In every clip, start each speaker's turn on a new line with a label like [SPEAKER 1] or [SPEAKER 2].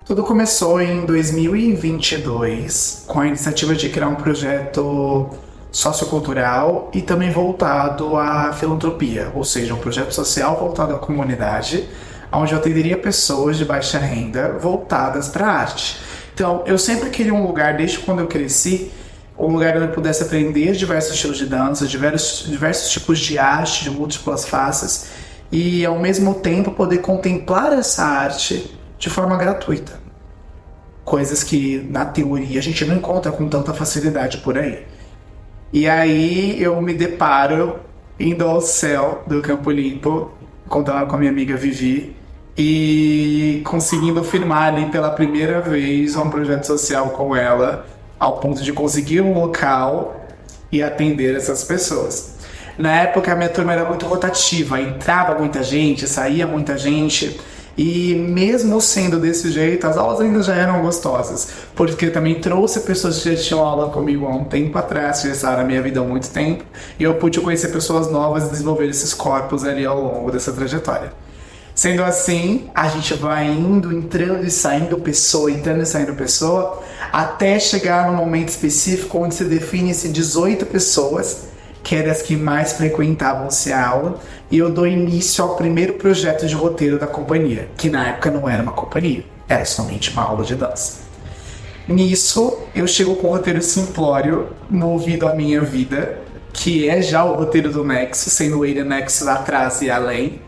[SPEAKER 1] Tudo começou em 2022 com a iniciativa de criar um projeto sociocultural e também voltado à filantropia, ou seja, um projeto social voltado à comunidade, onde eu atenderia pessoas de baixa renda voltadas para a arte. Então, eu sempre queria um lugar, desde quando eu cresci, um lugar onde eu pudesse aprender diversos estilos de dança, diversos tipos de arte, de múltiplas faces, e ao mesmo tempo poder contemplar essa arte de forma gratuita. Coisas que, na teoria, a gente não encontra com tanta facilidade por aí. E aí eu me deparo indo ao céu do Campo Limpo, contando com a minha amiga Vivi, e conseguindo firmar ali pela primeira vez um projeto social com ela, ao ponto de conseguir um local e atender essas pessoas. Na época a minha turma era muito rotativa, entrava muita gente, saía muita gente, e mesmo sendo desse jeito, as aulas ainda já eram gostosas, porque também trouxe pessoas que já tinham aula comigo há um tempo atrás, que já estavam na minha vida há muito tempo, e eu pude conhecer pessoas novas e desenvolver esses corpos ali ao longo dessa trajetória. Sendo assim, a gente vai indo, entrando e saindo pessoa, entrando e saindo pessoa, até chegar num momento específico onde se define-se 18 pessoas, que eram as que mais frequentavam-se a aula, e eu dou início ao primeiro projeto de roteiro da companhia, que na época não era uma companhia, era somente uma aula de dança. Nisso, eu chego com o roteiro simplório, movido à minha vida, que é já o roteiro do Nexus, sendo ele Nexus atrás e além.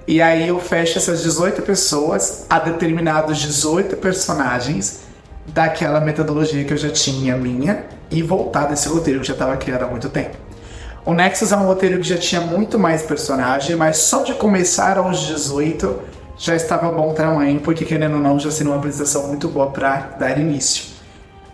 [SPEAKER 1] E aí eu fecho essas 18 pessoas a determinados 18 personagens daquela metodologia que eu já tinha minha e voltar desse roteiro que já estava criado há muito tempo. O Nexus é um roteiro que já tinha muito mais personagem, mas só de começar aos 18 já estava bom tamanho, porque querendo ou não já seria uma apresentação muito boa para dar início.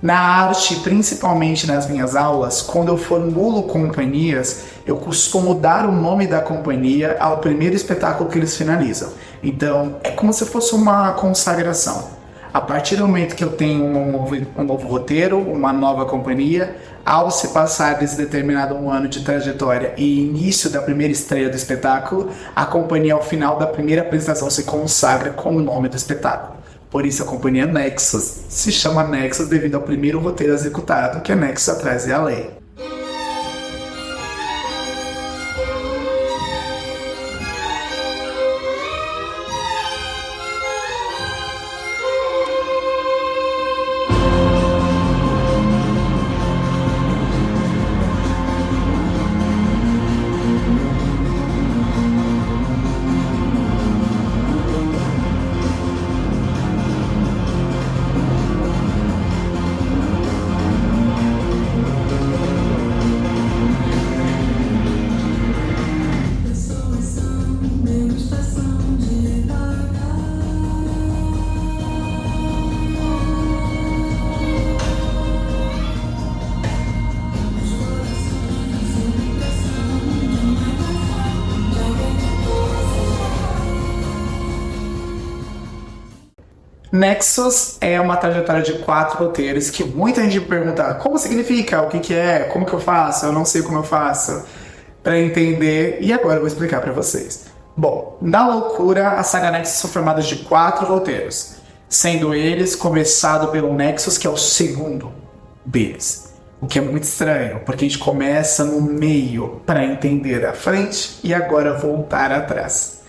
[SPEAKER 1] Na arte, principalmente nas minhas aulas, quando eu formulo companhias, eu costumo dar o nome da companhia ao primeiro espetáculo que eles finalizam. Então, é como se fosse uma consagração. A partir do momento que eu tenho um novo roteiro, uma nova companhia, ao se passar desse determinado ano de trajetória e início da primeira estreia do espetáculo, a companhia, ao final da primeira apresentação, se consagra com o nome do espetáculo. Por isso a companhia Nexus se chama Nexus devido ao primeiro roteiro executado, que é Nexus atrás e além. Nexus é uma trajetória de 4 roteiros que muita gente me pergunta como significa, o que é, como que eu faço, eu não sei como eu faço, para entender, e agora eu vou explicar para vocês. Bom, na loucura, a saga Nexus são formadas de 4 roteiros, sendo eles começado pelo Nexus, que é o segundo deles. O que é muito estranho, porque a gente começa no meio para entender a frente e agora voltar atrás.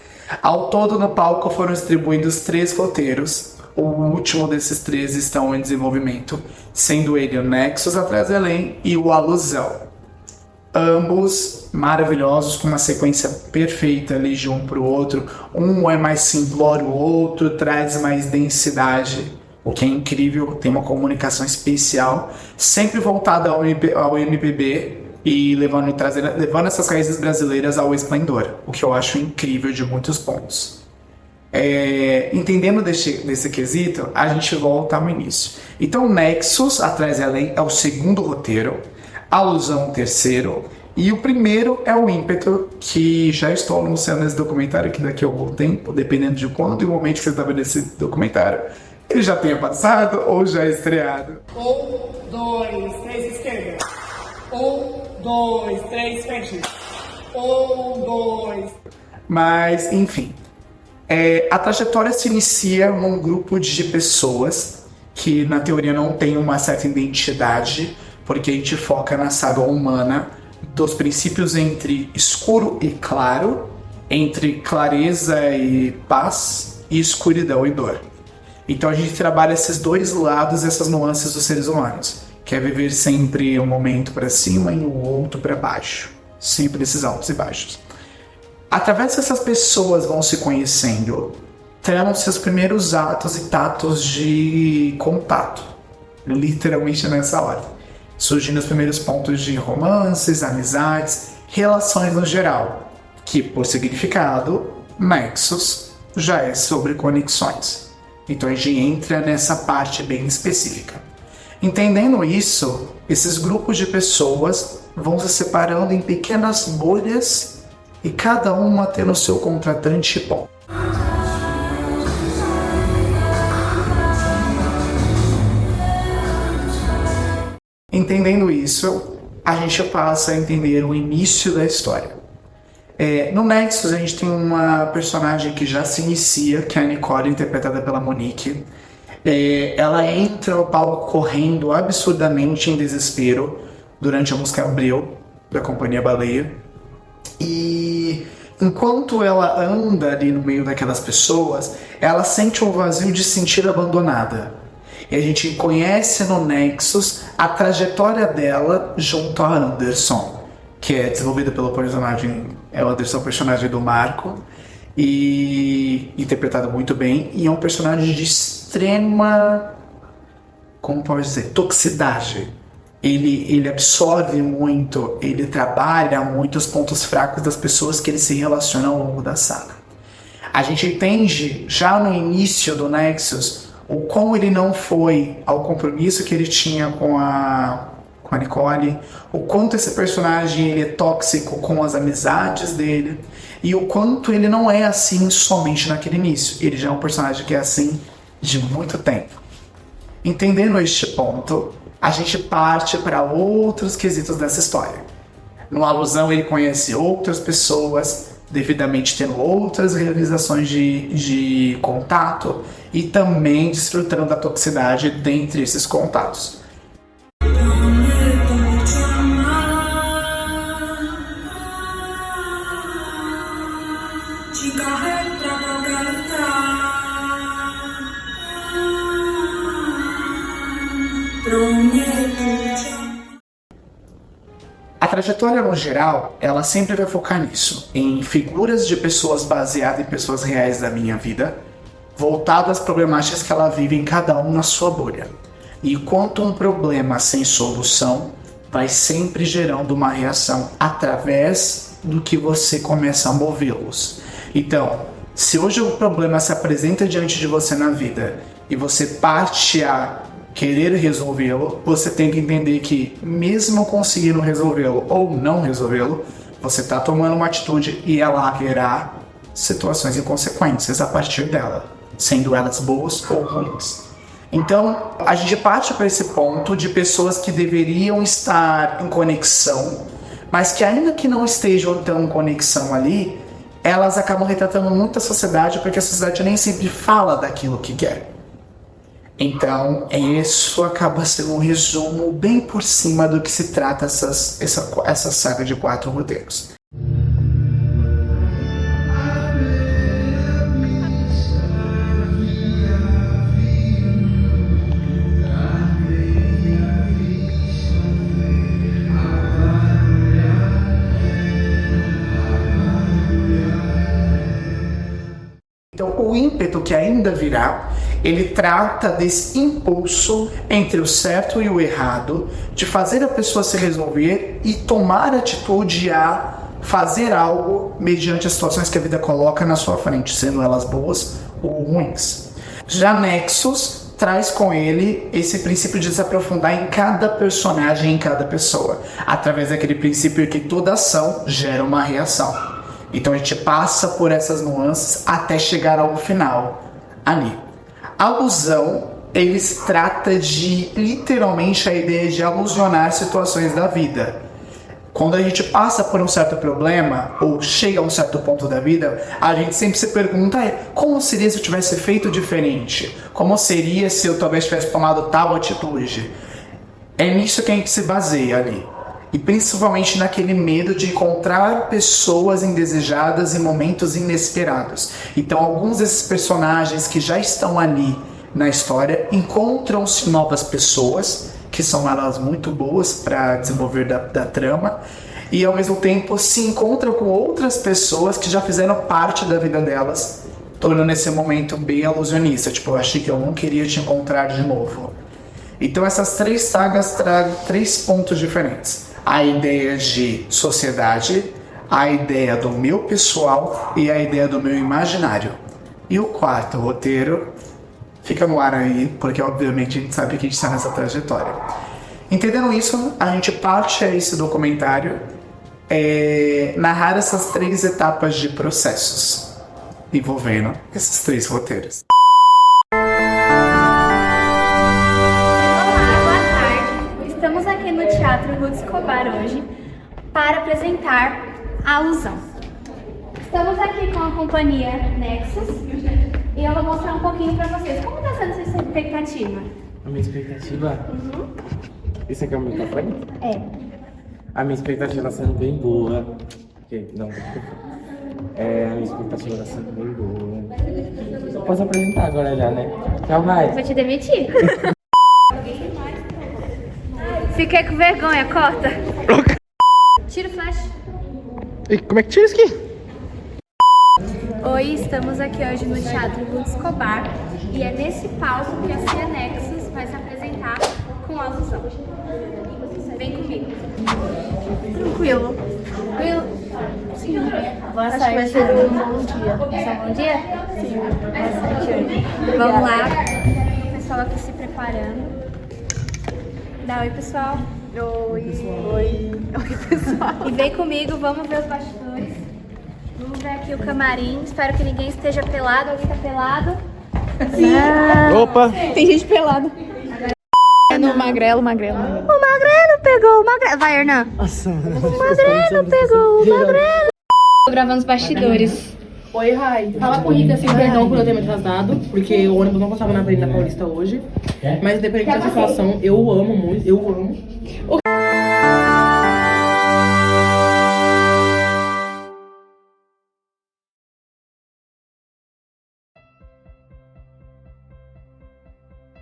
[SPEAKER 1] Ao todo, no palco foram distribuídos 3 roteiros. O último desses 3 estão em desenvolvimento, sendo ele o Nexus atrás e além e o Alusão. Ambos maravilhosos, com uma sequência perfeita ali de um para o outro. Um é mais simplório, o outro traz mais densidade, o que é incrível, tem uma comunicação especial, sempre voltada ao MPB e levando essas raízes brasileiras ao esplendor, o que eu acho incrível de muitos pontos. Entendendo desse quesito, a gente volta ao início. Então, Nexus, atrás e além, é o segundo roteiro, Alusão, o terceiro, e o primeiro é o Ímpeto, que já estou anunciando nesse documentário, que daqui a algum tempo, dependendo de quando e o momento que você está vendo esse documentário, ele já tenha passado ou já estreado.
[SPEAKER 2] 1, 2, 3, esquerda. 1, 2, 3, frente. 1, 2.
[SPEAKER 1] Mas, enfim. A trajetória se inicia num grupo de pessoas que, na teoria, não tem uma certa identidade, porque a gente foca na saga humana dos princípios entre escuro e claro, entre clareza e paz, e escuridão e dor. Então a gente trabalha esses dois lados, essas nuances dos seres humanos, que é viver sempre um momento para cima e o outro para baixo, sempre esses altos e baixos. Através que essas pessoas vão se conhecendo, terão seus primeiros atos e tatos de contato, literalmente nessa hora. Surgindo os primeiros pontos de romances, amizades, relações no geral, que por significado, nexus já é sobre conexões. Então a gente entra nessa parte bem específica. Entendendo isso, esses grupos de pessoas vão se separando em pequenas bolhas e cada uma tendo o seu contratante bom. Entendendo isso, a gente passa a entender o início da história. No Nexus, a gente tem uma personagem que já se inicia, que é a Nicole, interpretada pela Monique. Ela entra no palco correndo absurdamente em desespero durante a música Abril, da Companhia Baleia. E enquanto ela anda ali no meio daquelas pessoas, ela sente um vazio de se sentir abandonada. E a gente conhece no Nexus a trajetória dela junto a Anderson, que é desenvolvida pelo personagem, o Anderson, personagem do Marco, e interpretado muito bem, e é um personagem de extrema, como pode dizer, toxicidade. Ele absorve muito, ele trabalha muito os pontos fracos das pessoas que ele se relaciona ao longo da saga. A gente entende já no início do Nexus o como ele não foi ao compromisso que ele tinha com a Nicole, o quanto esse personagem ele é tóxico com as amizades dele, e o quanto ele não é assim somente naquele início. Ele já é um personagem que é assim de muito tempo. Entendendo este ponto, a gente parte para outros quesitos dessa história. No Alusão, ele conhece outras pessoas, devidamente tendo outras realizações de contato e também desfrutando da toxicidade dentre esses contatos. A trajetória, no geral, ela sempre vai focar nisso, em figuras de pessoas baseadas em pessoas reais da minha vida, voltadas às problemáticas que ela vive em cada um na sua bolha. E quanto um problema sem solução vai sempre gerando uma reação através do que você começa a movê-los. Então, se hoje o problema se apresenta diante de você na vida e você parte a querer resolvê-lo, você tem que entender que, mesmo conseguindo resolvê-lo ou não resolvê-lo, você está tomando uma atitude e ela haverá situações e consequências a partir dela, sendo elas boas ou ruins. Então, a gente parte para esse ponto de pessoas que deveriam estar em conexão, mas que ainda que não estejam tão em conexão ali, elas acabam retratando muito a sociedade, porque a sociedade nem sempre fala daquilo que quer. Então, isso acaba sendo um resumo bem por cima do que se trata essa saga de 4 roteiros. Então, o ímpeto que ainda virá, ele trata desse impulso entre o certo e o errado, de fazer a pessoa se resolver e tomar atitude a fazer algo mediante as situações que a vida coloca na sua frente, sendo elas boas ou ruins. Já Nexus traz com ele esse princípio de se aprofundar em cada personagem, em cada pessoa, através daquele princípio que toda ação gera uma reação. Então a gente passa por essas nuances até chegar ao final ali. A alusão, eles trata de literalmente a ideia de alusionar situações da vida. Quando a gente passa por um certo problema ou chega a um certo ponto da vida, a gente sempre se pergunta como seria se eu tivesse feito diferente? Como seria se eu talvez tivesse tomado tal atitude? É nisso que a gente se baseia ali. E principalmente naquele medo de encontrar pessoas indesejadas em momentos inesperados. Então alguns desses personagens que já estão ali na história encontram-se novas pessoas, que são elas muito boas para desenvolver da trama, e ao mesmo tempo se encontram com outras pessoas que já fizeram parte da vida delas, tornando esse momento bem alusionista, tipo, eu achei que eu não queria te encontrar de novo. Então essas 3 sagas trazem 3 pontos diferentes. A ideia de sociedade, a ideia do meu pessoal e a ideia do meu imaginário. E o 4º roteiro fica no ar aí, porque obviamente a gente sabe que a gente está nessa trajetória. Entendendo isso, a gente parte a esse documentário narrar essas 3 etapas de processos envolvendo esses 3 roteiros.
[SPEAKER 3] Olá, boa tarde. Estamos aqui no Teatro Ruth Escobar hoje para apresentar a Alusão. Estamos aqui com a companhia Nexus e eu vou mostrar um pouquinho para vocês. Como está sendo essa expectativa?
[SPEAKER 4] A minha expectativa? Isso aqui é o microfone?
[SPEAKER 3] É.
[SPEAKER 4] A minha expectativa está sendo bem boa. Não, a minha expectativa está sendo bem boa. Eu posso apresentar agora já, né? Tchau, vai.
[SPEAKER 3] Vou te demitir. Fiquei com vergonha, corta. Tira o flash.
[SPEAKER 4] E como é que tira isso aqui?
[SPEAKER 3] Oi, estamos aqui hoje no Teatro Ruth Escobar e é nesse palco que a Cia Nexus vai se apresentar com a Alusão. Vem comigo. Tranquilo. Tranquilo? Sim. Boa sorte. Vai ser um bom dia. Vai ser um bom dia? Sim. Boa sorte. Vamos lá. O pessoal aqui se preparando. Dá oi, pessoal. Oi. Oi. Oi, pessoal. E vem comigo, vamos ver os bastidores. Vamos ver aqui o camarim. Espero que ninguém esteja pelado. Alguém tá pelado? Sim.
[SPEAKER 4] Opa!
[SPEAKER 5] Tem gente pelada. No magrelo.
[SPEAKER 3] O magrelo pegou o magrelo. Vai, Hernan.
[SPEAKER 4] Nossa,
[SPEAKER 3] O magrelo pegou o magrelo. Tô gravando os bastidores.
[SPEAKER 5] Oi, Rai. Fala com o Rita assim, perdão por eu ter me atrasado, porque o ônibus não passava na Avenida Paulista hoje. Mas independente da situação, eu amo muito, eu amo.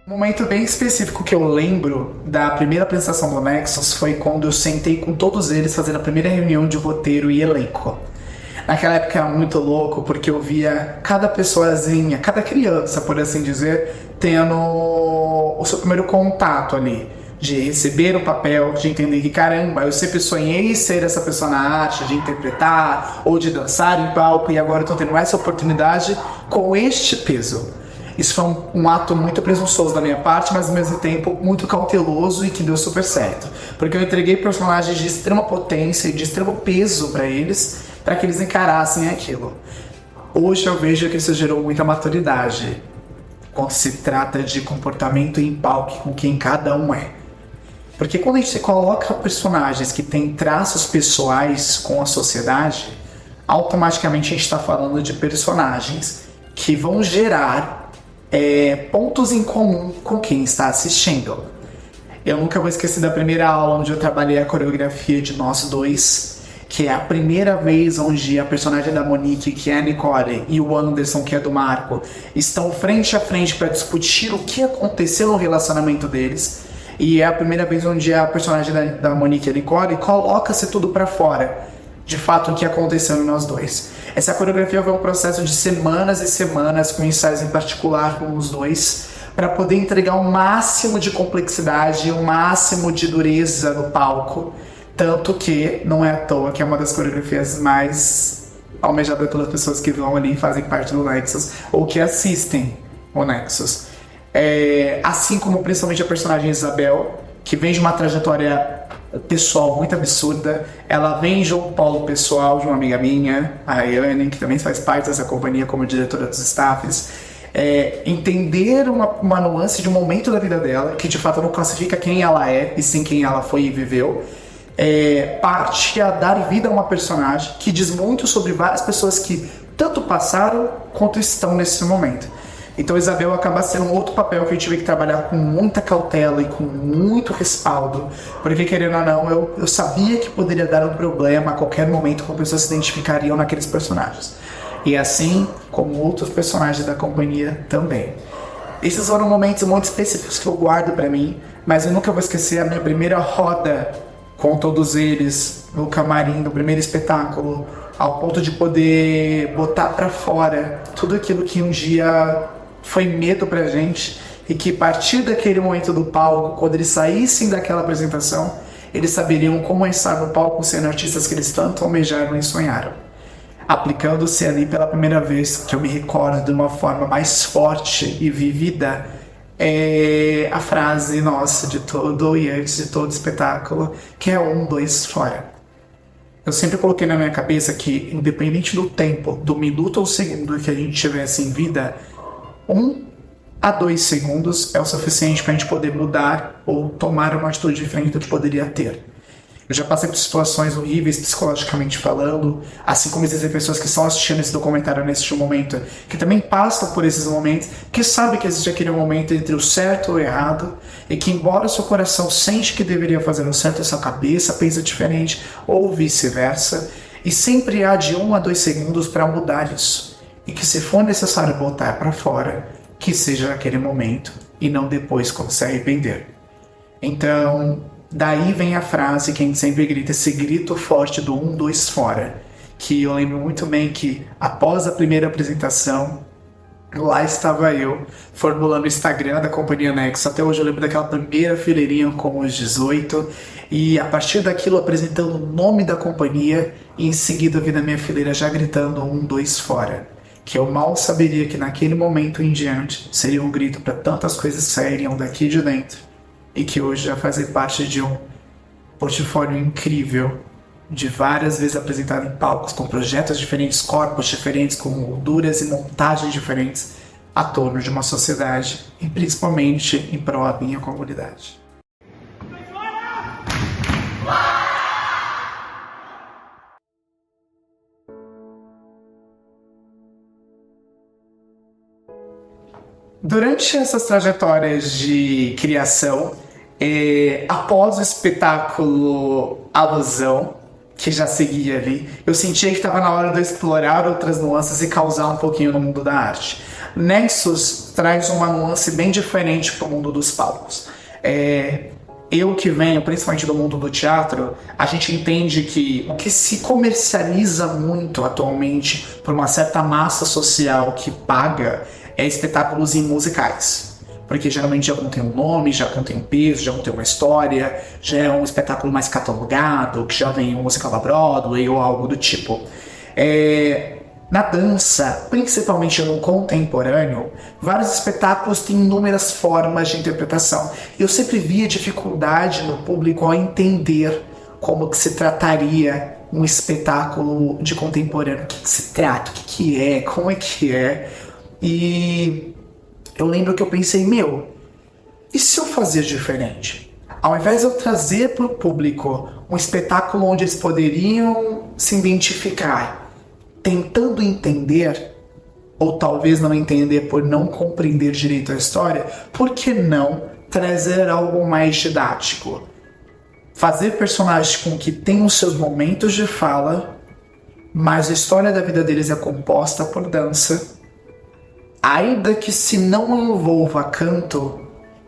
[SPEAKER 1] Um momento bem específico que eu lembro da primeira apresentação do Nexus foi quando eu sentei com todos eles fazendo a primeira reunião de roteiro e elenco. Naquela época era muito louco porque eu via cada pessoazinha, cada criança, por assim dizer, tendo o seu primeiro contato ali. De receber o papel, de entender que caramba, eu sempre sonhei ser essa pessoa na arte, de interpretar ou de dançar em palco e agora eu tô tendo essa oportunidade com este peso. Isso foi um ato muito presunçoso da minha parte, mas ao mesmo tempo muito cauteloso e que deu super certo. Porque eu entreguei personagens de extrema potência e de extremo peso para que eles encarassem aquilo. Hoje eu vejo que isso gerou muita maturidade quando se trata de comportamento em palco com quem cada um é. Porque quando a gente coloca personagens que têm traços pessoais com a sociedade, automaticamente a gente está falando de personagens que vão gerar pontos em comum com quem está assistindo. Eu nunca vou esquecer da primeira aula onde eu trabalhei a coreografia de nós dois, que é a primeira vez onde a personagem da Monique, que é a Nicole, e o Anderson, que é do Marco, estão frente a frente para discutir o que aconteceu no relacionamento deles. E é a primeira vez onde a personagem da Monique e a Nicole coloca-se tudo para fora. De fato, o que aconteceu em nós dois. Essa coreografia foi um processo de semanas e semanas, com ensaios em particular com os dois, para poder entregar o máximo de complexidade, o máximo de dureza no palco. Tanto que não é à toa que é uma das coreografias mais almejadas pelas pessoas que vão ali e fazem parte do Nexus, ou que assistem o Nexus. Assim como principalmente a personagem Isabel, que vem de uma trajetória pessoal muito absurda. Ela vem de um polo pessoal de uma amiga minha, a Rayane, que também faz parte dessa companhia como diretora dos staffs. Entender uma nuance de um momento da vida dela, que de fato não classifica quem ela é, e sim quem ela foi e viveu, parte a dar vida a uma personagem que diz muito sobre várias pessoas que tanto passaram quanto estão nesse momento. Então Isabel acaba sendo um outro papel que eu tive que trabalhar com muita cautela e com muito respaldo, porque querendo ou não, eu sabia que poderia dar um problema a qualquer momento como pessoas se identificariam naqueles personagens. E assim como outros personagens da companhia também. Esses foram momentos muito específicos que eu guardo pra mim, mas eu nunca vou esquecer a minha primeira roda com todos eles no camarim do primeiro espetáculo, ao ponto de poder botar pra fora tudo aquilo que um dia foi medo pra gente, e que a partir daquele momento do palco, quando eles saíssem daquela apresentação, eles saberiam como estar no palco sendo artistas que eles tanto almejaram e sonharam. Aplicando-se ali pela primeira vez, que eu me recordo de uma forma mais forte e vivida, é a frase nossa de todo e antes de todo espetáculo, que é 1, 2, fora. Eu sempre coloquei na minha cabeça que, independente do tempo, do minuto ou segundo que a gente tivesse em vida, 1 a 2 segundos é o suficiente para a gente poder mudar ou tomar uma atitude diferente do que poderia ter. Eu já passei por situações horríveis psicologicamente falando, assim como existem pessoas que estão assistindo esse documentário neste momento, que também passam por esses momentos, que sabem que existe aquele momento entre o certo e o errado, e que embora seu coração sente que deveria fazer o certo, a sua cabeça pensa diferente, ou vice-versa, e sempre há de 1 a 2 segundos para mudar isso. E que se for necessário botar para fora, que seja naquele momento e não depois quando se arrepender. Então, daí vem a frase que a gente sempre grita, esse grito forte do 1, 2, fora. Que eu lembro muito bem que após a primeira apresentação, lá estava eu, formulando o Instagram da Companhia Nexus. Até hoje eu lembro daquela primeira fileirinha com os 18, e a partir daquilo apresentando o nome da companhia, e em seguida eu vi na minha fileira já gritando 1, 2, fora. Que eu mal saberia que naquele momento em diante seria um grito para tantas coisas que sairiam daqui de dentro, e que hoje já fazem parte de um portfólio incrível, de várias vezes apresentado em palcos, com projetos diferentes, corpos diferentes, com molduras e montagens diferentes, a torno de uma sociedade, e principalmente em prol da minha comunidade. Durante essas trajetórias de criação, após o espetáculo Alusão, que já seguia ali, eu sentia que estava na hora de eu explorar outras nuances e causar um pouquinho no mundo da arte. Nexus traz uma nuance bem diferente para o mundo dos palcos. Eu que venho principalmente do mundo do teatro, a gente entende que o que se comercializa muito atualmente por uma certa massa social que paga é espetáculos em musicais. Porque geralmente já contém um nome, já contém um peso, já contém uma história, já é um espetáculo mais catalogado, que já vem um musical da Broadway ou algo do tipo. Na dança, principalmente no contemporâneo, vários espetáculos têm inúmeras formas de interpretação. Eu sempre via dificuldade no público ao entender como que se trataria um espetáculo de contemporâneo. O que se trata, o que é, como é que é. E eu lembro que eu pensei, e se eu fazer diferente? Ao invés de eu trazer para o público um espetáculo onde eles poderiam se identificar, tentando entender, ou talvez não entender por não compreender direito a história, por que não trazer algo mais didático? Fazer personagens com que tenham os seus momentos de fala, mas a história da vida deles é composta por dança, ainda que se não envolva canto,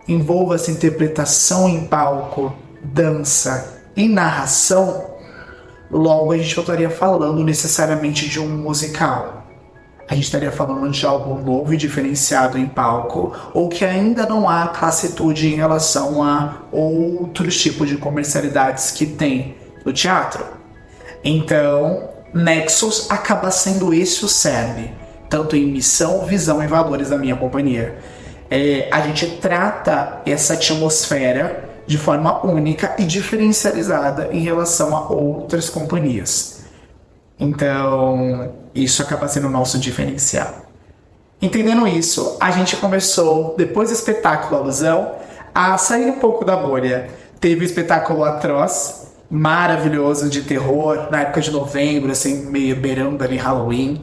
[SPEAKER 1] envolva-se interpretação em palco, dança e narração, logo a gente não estaria falando necessariamente de um musical. A gente estaria falando de algo novo e diferenciado em palco, ou que ainda não há classitude em relação a outros tipos de comercialidades que tem no teatro. Então, Nexus acaba sendo esse o cerne, tanto em missão, visão e valores da minha companhia. A gente trata essa atmosfera de forma única e diferencializada em relação a outras companhias. Então, isso acaba sendo o nosso diferencial. Entendendo isso, a gente começou, depois do espetáculo Alusão, a sair um pouco da bolha. Teve o espetáculo Atroz, maravilhoso de terror, na época de novembro, assim, meio beirando ali Halloween.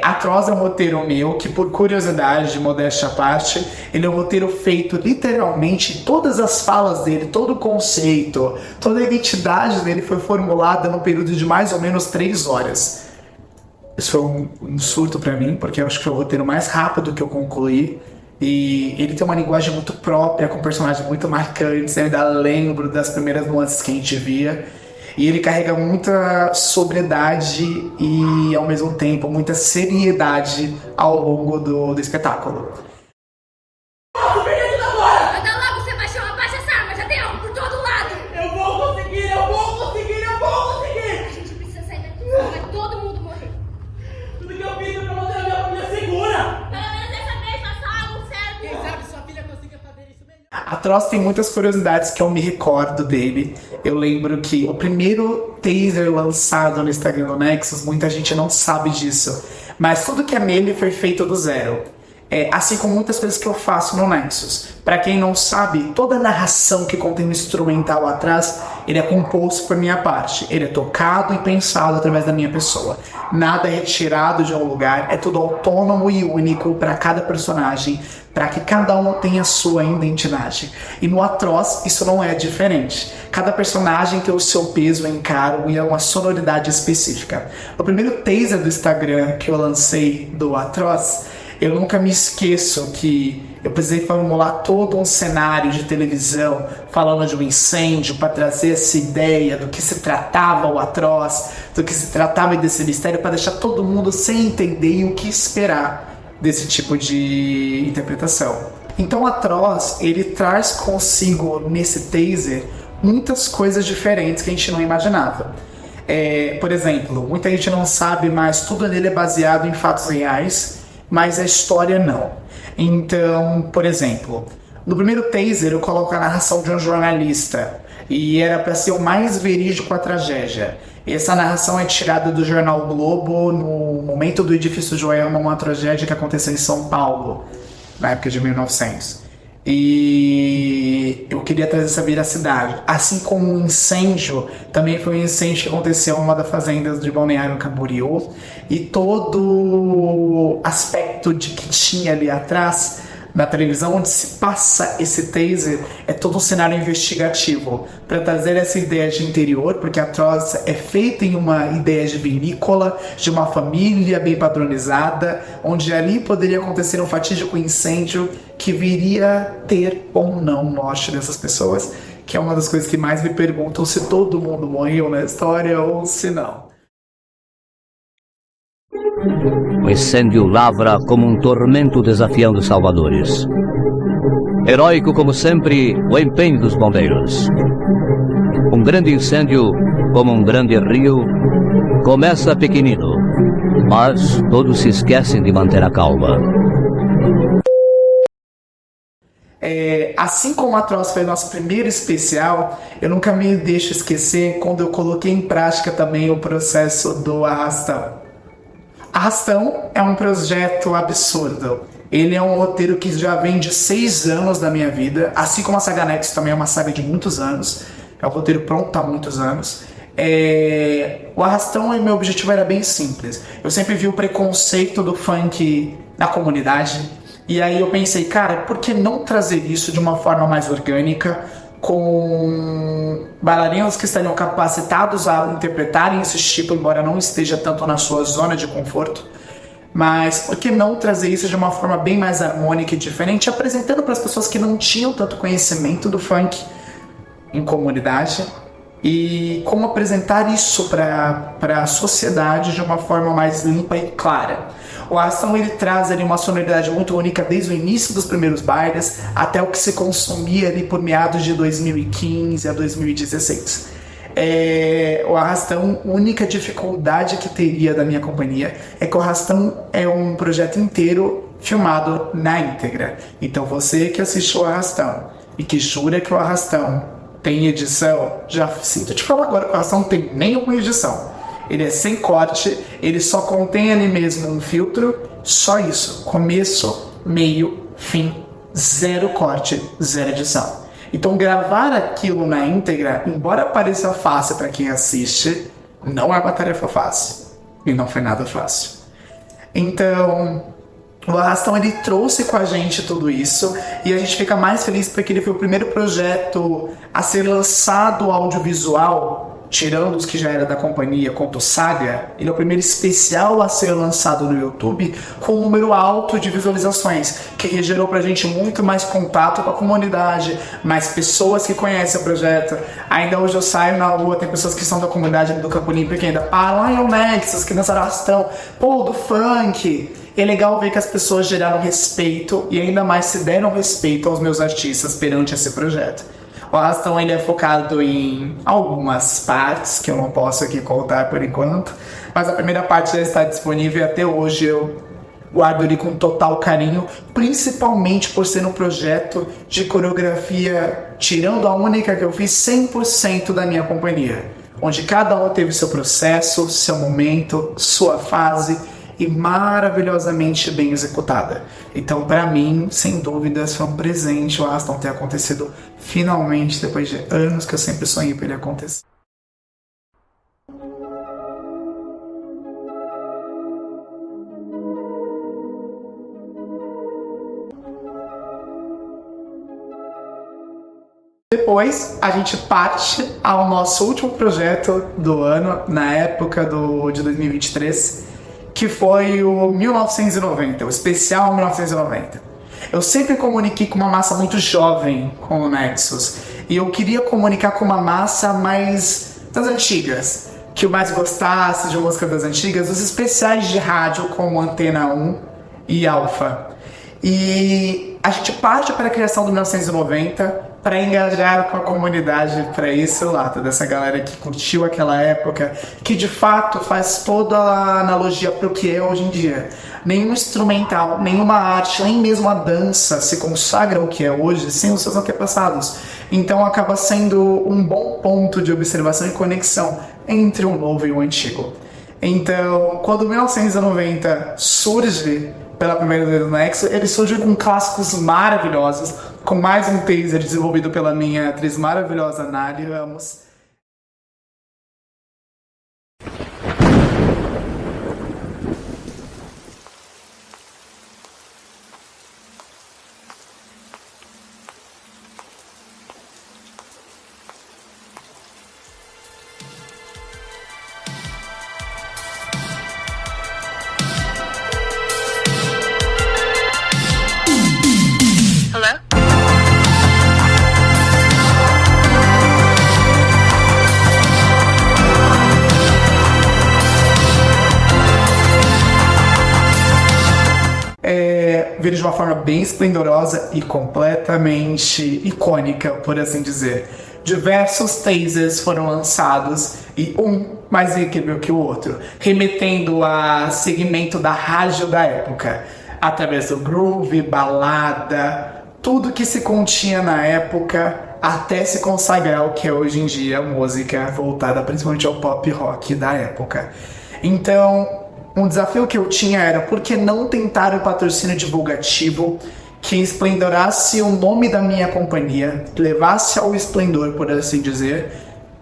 [SPEAKER 1] Atroz é um roteiro meu que, por curiosidade, de modéstia à parte, ele é um roteiro feito literalmente, todas as falas dele, todo o conceito, toda a identidade dele foi formulada num período de mais ou menos 3 horas. Isso foi um surto pra mim, porque eu acho que foi o roteiro mais rápido que eu concluí. E ele tem uma linguagem muito própria, com personagens muito marcantes. Eu ainda lembro das primeiras nuances que a gente via. E ele carrega muita sobriedade e, ao mesmo tempo, muita seriedade ao longo do espetáculo.
[SPEAKER 6] Anda logo, Sebastião, abaixa essa arma, já tem algo por todo lado!
[SPEAKER 2] Eu vou conseguir, eu vou conseguir, eu vou conseguir!
[SPEAKER 6] A gente precisa sair daqui, senão vai todo mundo morrer.
[SPEAKER 2] Tudo que eu fiz é pra manter a minha família segura!
[SPEAKER 6] Pelo menos dessa vez, faça algo certo!
[SPEAKER 2] Quem sabe sua filha consiga fazer isso melhor?
[SPEAKER 1] Atroz tem muitas curiosidades que eu me recordo dele. Eu lembro que o primeiro teaser lançado no Instagram do Nexus, muita gente não sabe disso, mas tudo que é nele foi feito do zero. Assim como muitas coisas que eu faço no Nexus. Pra quem não sabe, toda a narração que contém um instrumental atrás, ele é composto por minha parte. Ele é tocado e pensado através da minha pessoa. Nada é retirado de um lugar, é tudo autônomo e único para cada personagem, para que cada um tenha a sua identidade. E no Atroz, isso não é diferente. Cada personagem tem o seu peso, encargo e uma sonoridade específica. No primeiro teaser do Instagram que eu lancei do Atroz, eu nunca me esqueço que eu precisei formular todo um cenário de televisão falando de um incêndio para trazer essa ideia do que se tratava o Atroz, do que se tratava desse mistério, para deixar todo mundo sem entender e o que esperar desse tipo de interpretação. Então o Atroz, ele traz consigo nesse teaser muitas coisas diferentes que a gente não imaginava. Por exemplo, muita gente não sabe, mas tudo nele é baseado em fatos reais, mas a história não. Então, por exemplo, no primeiro teaser eu coloco a narração de um jornalista e era para ser o mais verídico a tragédia. Essa narração é tirada do jornal o Globo no momento do edifício Joelma, uma tragédia que aconteceu em São Paulo, na época de 1900. E eu queria trazer essa veracidade. Assim como um incêndio, também foi um incêndio que aconteceu em uma das fazendas de Balneário Camboriú. E todo aspecto de que tinha ali atrás, na televisão, onde se passa esse taser, é todo um cenário investigativo para trazer essa ideia de interior, porque a Atroz é feita em uma ideia de vinícola, de uma família bem padronizada, onde ali poderia acontecer um fatídico incêndio que viria ter ou não morte dessas pessoas, que é uma das coisas que mais me perguntam se todo mundo morreu na história ou se não.
[SPEAKER 7] O incêndio lavra como um tormento desafiando os salvadores. Heróico como sempre, o empenho dos bombeiros. Um grande incêndio, como um grande rio, começa pequenino, mas todos se esquecem de manter a calma.
[SPEAKER 1] Assim como a Atroz foi nosso primeiro especial, eu nunca me deixo esquecer quando eu coloquei em prática também o processo do Arrastão. Arrastão é um projeto absurdo. Ele é um roteiro que já vem de 6 anos da minha vida, assim como a saga Nexus também é uma saga de muitos anos. É um roteiro pronto há muitos anos. O Arrastão, meu objetivo era bem simples. Eu sempre vi o preconceito do funk na comunidade. E aí eu pensei, cara, por que não trazer isso de uma forma mais orgânica, com bailarinos que estariam capacitados a interpretarem esse tipo, embora não esteja tanto na sua zona de conforto, mas por que não trazer isso de uma forma bem mais harmônica e diferente, apresentando para as pessoas que não tinham tanto conhecimento do funk em comunidade, e como apresentar isso para a sociedade de uma forma mais limpa e clara. O Arrastão, ele traz ali uma sonoridade muito única desde o início dos primeiros bailes até o que se consumia ali por meados de 2015 a 2016. O Arrastão, a única dificuldade que teria da minha companhia é que o Arrastão é um projeto inteiro filmado na íntegra. Então você que assistiu o Arrastão e que jura que o Arrastão tem edição, já sinto te falar agora que o Arrastão não tem nenhuma edição. Ele é sem corte, ele só contém ali mesmo um filtro, só isso, começo, meio, fim, zero corte, zero edição. Então gravar aquilo na íntegra, embora pareça fácil para quem assiste, não é uma tarefa fácil. E não foi nada fácil. Então, o Arrastão, ele trouxe com a gente tudo isso, e a gente fica mais feliz porque ele foi o primeiro projeto a ser lançado audiovisual, tirando os que já era da companhia, quanto Saga. Ele é o primeiro especial a ser lançado no YouTube com um número alto de visualizações, que gerou pra gente muito mais contato com a comunidade, mais pessoas que conhecem o projeto. Ainda hoje eu saio na rua, tem pessoas que são da comunidade do Campo Limpo que ainda lá é o Nexus, que dançaram Arrastão, pô, do funk. É legal ver que as pessoas geraram respeito e ainda mais se deram respeito aos meus artistas perante esse projeto. O Arrastão, ele é focado em algumas partes que eu não posso aqui contar por enquanto, mas a primeira parte já está disponível e até hoje eu guardo ele com total carinho, principalmente por ser um projeto de coreografia, tirando a única que eu fiz 100% da minha companhia, onde cada um teve seu processo, seu momento, sua fase, e maravilhosamente bem executada. Então, para mim, sem dúvidas, foi um presente o Arrastão ter acontecido finalmente, depois de anos que eu sempre sonhei para ele acontecer. Depois, a gente parte ao nosso último projeto do ano, na época de 2023, que foi o 1990, o especial 1990. Eu sempre comuniquei com uma massa muito jovem com o Nexus, e eu queria comunicar com uma massa mais das antigas, que eu mais gostasse de música das antigas, os especiais de rádio como Antena 1 e Alfa. E a gente parte para a criação do 1990 para engajar com a comunidade para esse lado, dessa galera que curtiu aquela época, que de fato faz toda a analogia para o que é hoje em dia. Nenhum instrumental, nenhuma arte, nem mesmo a dança se consagra ao que é hoje sem os seus antepassados. Então acaba sendo um bom ponto de observação e conexão entre o novo e o antigo. Então, quando o 1990 surge pela primeira vez no Nexus, ele surge com clássicos maravilhosos, com mais um taser desenvolvido pela minha atriz maravilhosa, Nali Ramos. Vira de uma forma bem esplendorosa e completamente icônica, por assim dizer. Diversos tasers foram lançados e um mais incrível que o outro, remetendo a segmento da rádio da época, através do groove, balada, tudo que se continha na época até se consagrar o que é hoje em dia música voltada principalmente ao pop rock da época. Então, um desafio que eu tinha era por que não tentar um patrocínio divulgativo que esplendorasse o nome da minha companhia, levasse ao esplendor, por assim dizer,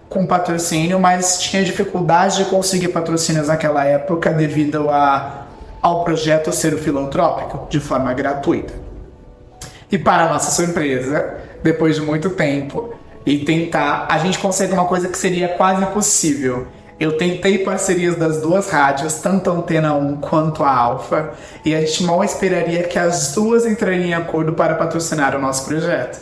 [SPEAKER 1] com patrocínio, mas tinha dificuldade de conseguir patrocínios naquela época devido ao projeto ser filantrópico, de forma gratuita. E para nossa surpresa, depois de muito tempo e tentar, a gente consegue uma coisa que seria quase impossível. Eu tentei parcerias das duas rádios, tanto a Antena 1 quanto a Alfa, e a gente mal esperaria que as duas entrariam em acordo para patrocinar o nosso projeto.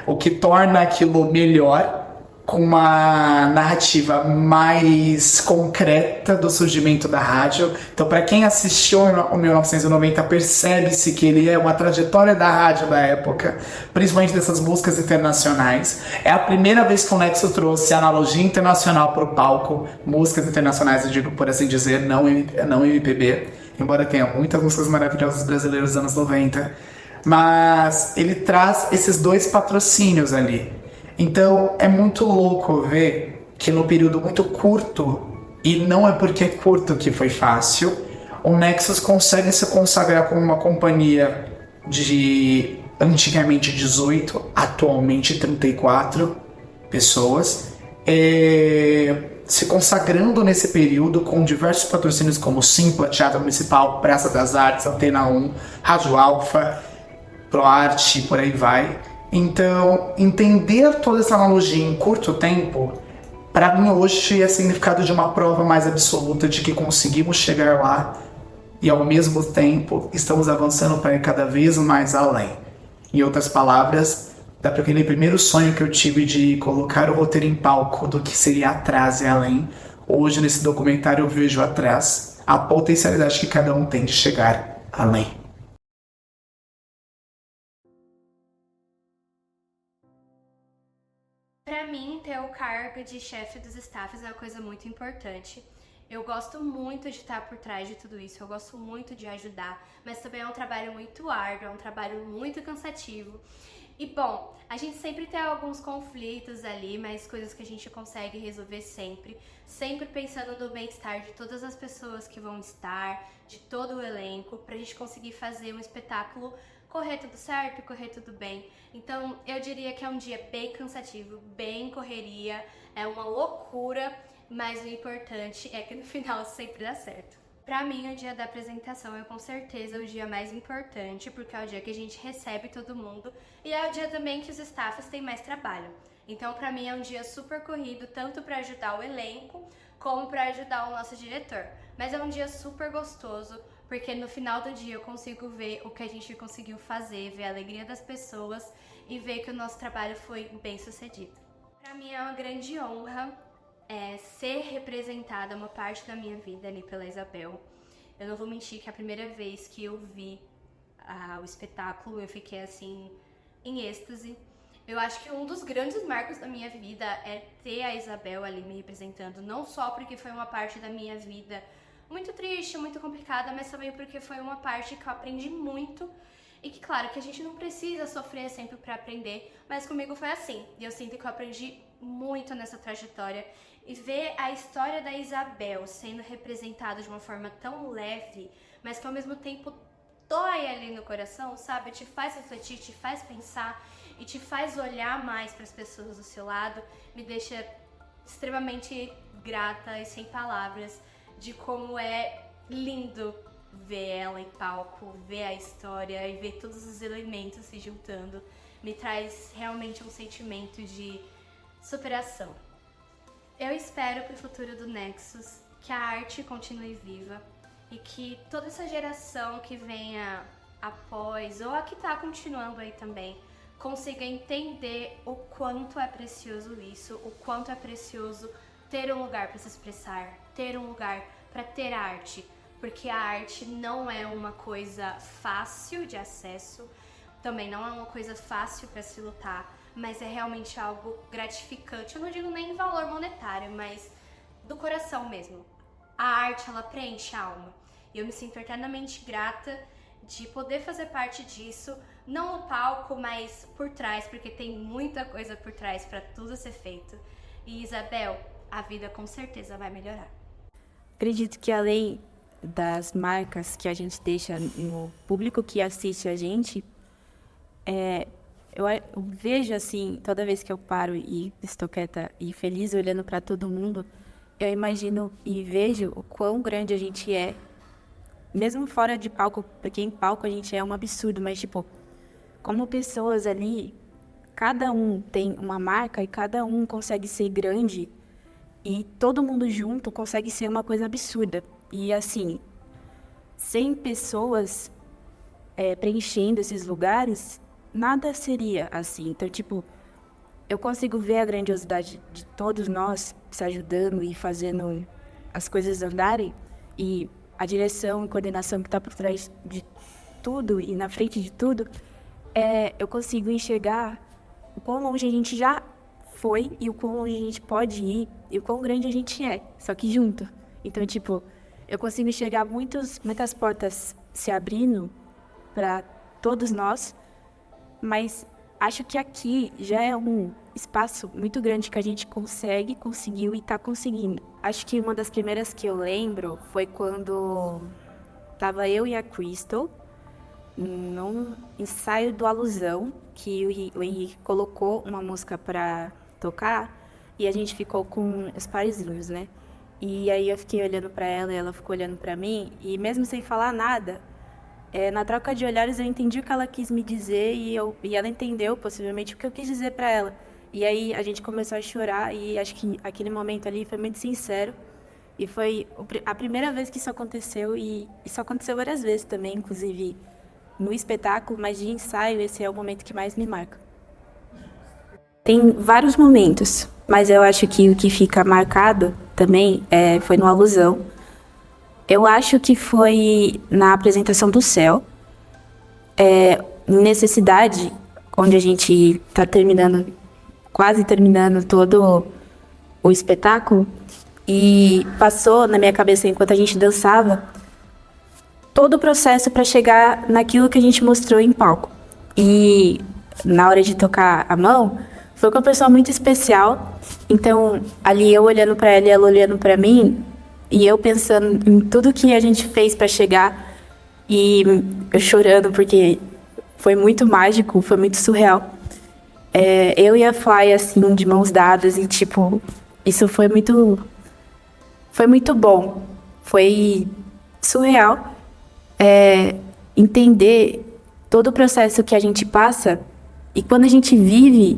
[SPEAKER 1] O que torna aquilo melhor, com uma narrativa mais concreta do surgimento da rádio. Então, para quem assistiu o 1990, percebe-se que ele é uma trajetória da rádio da época, principalmente dessas músicas internacionais. É a primeira vez que o Nexus trouxe analogia internacional para o palco, músicas internacionais, eu digo por assim dizer, não MPB, embora tenha muitas músicas maravilhosas brasileiras dos anos 90. Mas ele traz esses dois patrocínios ali. Então é muito louco ver que no período muito curto, e não é porque é curto que foi fácil, o Nexus consegue se consagrar como uma companhia de antigamente 18, atualmente 34 pessoas, se consagrando nesse período com diversos patrocínios como Simpla, Teatro Municipal, Praça das Artes, Antena 1, Rádio Alfa, ProArte, por aí vai. Então, entender toda essa analogia em curto tempo, para mim hoje é significado de uma prova mais absoluta de que conseguimos chegar lá e ao mesmo tempo estamos avançando para ir cada vez mais além. Em outras palavras, daquele primeiro sonho que eu tive de colocar o roteiro em palco do que seria atrás e além, hoje nesse documentário eu vejo atrás a potencialidade que cada um tem de chegar além.
[SPEAKER 3] Para mim, ter o cargo de chefe dos staffs é uma coisa muito importante. Eu gosto muito de estar por trás de tudo isso, eu gosto muito de ajudar, mas também é um trabalho muito árduo, é um trabalho muito cansativo. E bom, a gente sempre tem alguns conflitos ali, mas coisas que a gente consegue resolver sempre, sempre pensando no bem-estar de todas as pessoas que vão estar, de todo o elenco, pra gente conseguir fazer um espetáculo correr tudo certo, correr tudo bem. Então eu diria que é um dia bem cansativo, bem correria, é uma loucura, mas o importante é que no final sempre dá certo. Pra mim, o dia da apresentação é com certeza o dia mais importante, porque é o dia que a gente recebe todo mundo e é o dia também que os staffs têm mais trabalho. Então, pra mim, é um dia super corrido, tanto pra ajudar o elenco, como pra ajudar o nosso diretor. Mas é um dia super gostoso, porque no final do dia eu consigo ver o que a gente conseguiu fazer, ver a alegria das pessoas e ver que o nosso trabalho foi bem sucedido. Pra mim, é uma grande honra ser representada uma parte da minha vida ali pela Isabel. Eu não vou mentir que a primeira vez que eu vi o espetáculo eu fiquei assim em êxtase. Eu acho que um dos grandes marcos da minha vida é ter a Isabel ali me representando, não só porque foi uma parte da minha vida muito triste, muito complicada, mas também porque foi uma parte que eu aprendi muito e que, claro, que a gente não precisa sofrer sempre para aprender, mas comigo foi assim. E eu sinto que eu aprendi muito nessa trajetória e ver a história da Isabel sendo representada de uma forma tão leve, mas que ao mesmo tempo dói ali no coração, sabe? Te faz refletir, te faz pensar e te faz olhar mais para as pessoas do seu lado, me deixa extremamente grata e sem palavras de como é lindo ver ela em palco, ver a história e ver todos os elementos se juntando. Me traz realmente um sentimento de superação. Eu espero para o futuro do Nexus que a arte continue viva e que toda essa geração que venha após, ou a que está continuando aí também, consiga entender o quanto é precioso isso, o quanto é precioso ter um lugar para se expressar, ter um lugar para ter arte, porque a arte não é uma coisa fácil de acesso, também não é uma coisa fácil para se lutar, mas é realmente algo gratificante. Eu não digo nem em valor monetário, mas do coração mesmo. A arte, ela preenche a alma. E eu me sinto eternamente grata de poder fazer parte disso, não no palco, mas por trás, porque tem muita coisa por trás para tudo ser feito. E Isabel, a vida com certeza vai melhorar.
[SPEAKER 8] Acredito que além das marcas que a gente deixa no público que assiste a gente, eu vejo assim, toda vez que eu paro e estou quieta e feliz olhando para todo mundo, eu imagino e vejo o quão grande a gente é, mesmo fora de palco, porque em palco a gente é um absurdo, mas tipo, como pessoas ali, cada um tem uma marca e cada um consegue ser grande e todo mundo junto consegue ser uma coisa absurda. E assim, 100 pessoas preenchendo esses lugares, nada seria assim. Então, tipo, eu consigo ver a grandiosidade de todos nós se ajudando e fazendo as coisas andarem. E a direção e coordenação que está por trás de tudo e na frente de tudo, eu consigo enxergar o quão longe a gente já foi e o quão longe a gente pode ir e o quão grande a gente é, só que junto. Então, tipo, eu consigo enxergar muitas portas se abrindo para todos nós, mas acho que aqui já é um espaço muito grande que a gente conseguiu e está conseguindo. Acho que uma das primeiras que eu lembro foi quando tava eu e a Crystal num ensaio do Alusão, que o Henrique colocou uma música para tocar e a gente ficou com os parizinhos, né? E aí eu fiquei olhando para ela e ela ficou olhando para mim e mesmo sem falar nada, na troca de olhares eu entendi o que ela quis me dizer e ela entendeu possivelmente o que eu quis dizer para ela. E aí a gente começou a chorar e acho que aquele momento ali foi muito sincero. E foi a primeira vez que isso aconteceu e isso aconteceu várias vezes também, inclusive no espetáculo, mas de ensaio esse é o momento que mais me marca. Tem vários momentos, mas eu acho que o que fica marcado também foi no Alusão. Eu acho que foi na apresentação do Céu, Necessidade, onde a gente está quase terminando todo o espetáculo, e passou na minha cabeça enquanto a gente dançava todo o processo para chegar naquilo que a gente mostrou em palco. E na hora de tocar a mão, foi com uma pessoa muito especial. Então, ali eu olhando para ela e ela olhando para mim, e eu pensando em tudo que a gente fez para chegar, e eu chorando porque foi muito mágico, foi muito surreal. Eu e a Fly, assim, de mãos dadas, e tipo, isso foi muito bom. Foi surreal entender todo o processo que a gente passa, e quando a gente vive,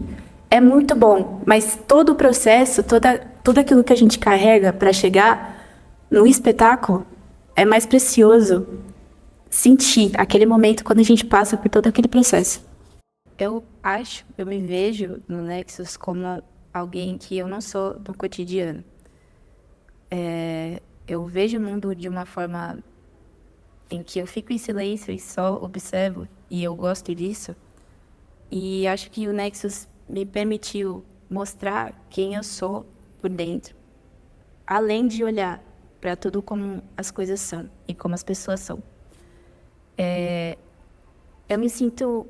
[SPEAKER 8] é muito bom, mas todo o processo, tudo aquilo que a gente carrega para chegar no espetáculo, é mais precioso sentir aquele momento quando a gente passa por todo aquele processo. Eu me vejo no Nexus como alguém que eu não sou do cotidiano. Eu vejo o mundo de uma forma em que eu fico em silêncio e só observo, e eu gosto disso. E acho que o Nexus me permitiu mostrar quem eu sou por dentro, além de olhar para tudo como as coisas são e como as pessoas são. Eu me sinto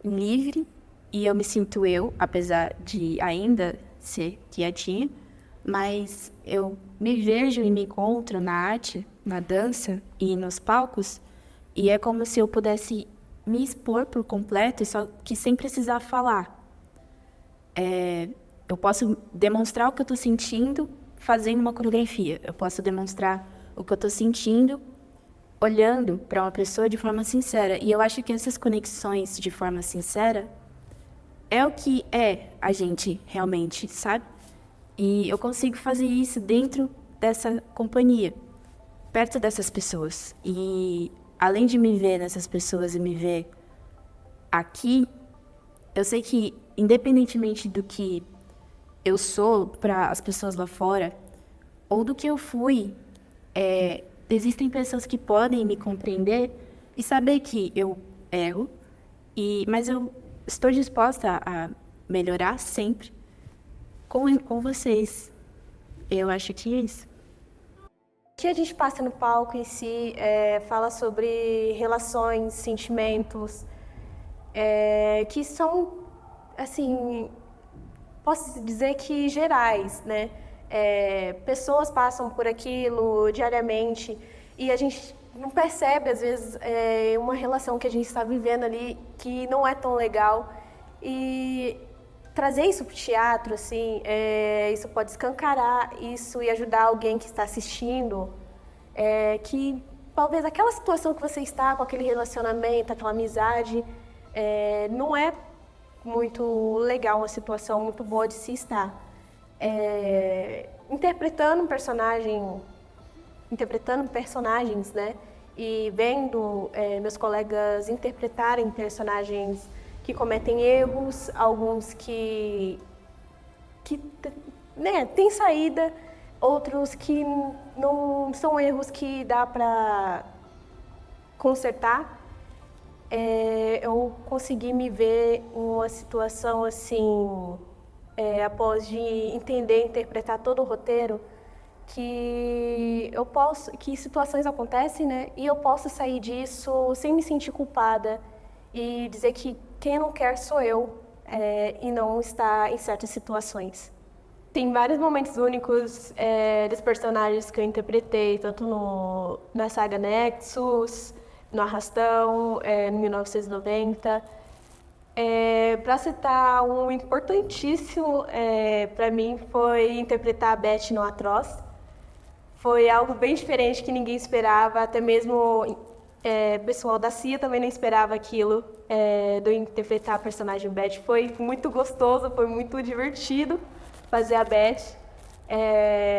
[SPEAKER 8] livre e eu me sinto eu, apesar de ainda ser quietinha, mas eu me vejo e me encontro na arte, na dança e nos palcos, e é como se eu pudesse me expor por completo, só que sem precisar falar. Eu posso demonstrar o que eu estou sentindo fazendo uma coreografia. Eu posso demonstrar o que eu estou sentindo olhando para uma pessoa de forma sincera. E eu acho que essas conexões de forma sincera é o que é a gente realmente, sabe? E eu consigo fazer isso dentro dessa companhia, perto dessas pessoas. E além de me ver nessas pessoas e me ver aqui, eu sei que, independentemente do que eu sou para as pessoas lá fora, ou do que eu fui, existem pessoas que podem me compreender e saber que eu erro, mas eu estou disposta a melhorar sempre com vocês. Eu acho que é isso.
[SPEAKER 9] O que a gente passa no palco em si fala sobre relações, sentimentos, que são, assim, posso dizer que gerais, né? Pessoas passam por aquilo diariamente e a gente não percebe, às vezes, uma relação que a gente está vivendo ali que não é tão legal. E trazer isso para o teatro, assim, isso pode escancarar isso e ajudar alguém que está assistindo, que talvez aquela situação que você está, com aquele relacionamento, aquela amizade, não é muito legal, uma situação muito boa de se estar. Interpretando personagens, né? E vendo meus colegas interpretarem personagens que cometem erros, alguns que têm saída, outros que não são erros que dá para consertar. Eu consegui me ver em uma situação assim, após de entender e interpretar todo o roteiro, que situações acontecem, né? E eu posso sair disso sem me sentir culpada e dizer que quem não quer sou eu, e não está em certas situações. Tem vários momentos únicos dos personagens que eu interpretei, tanto na saga Nexus, no Arrastão, no 1990. Para citar um importantíssimo para mim foi interpretar a Beth no Atroz. Foi algo bem diferente que ninguém esperava, até mesmo o pessoal da CIA também não esperava aquilo, de eu interpretar a personagem Beth. Foi muito gostoso, foi muito divertido fazer a Beth.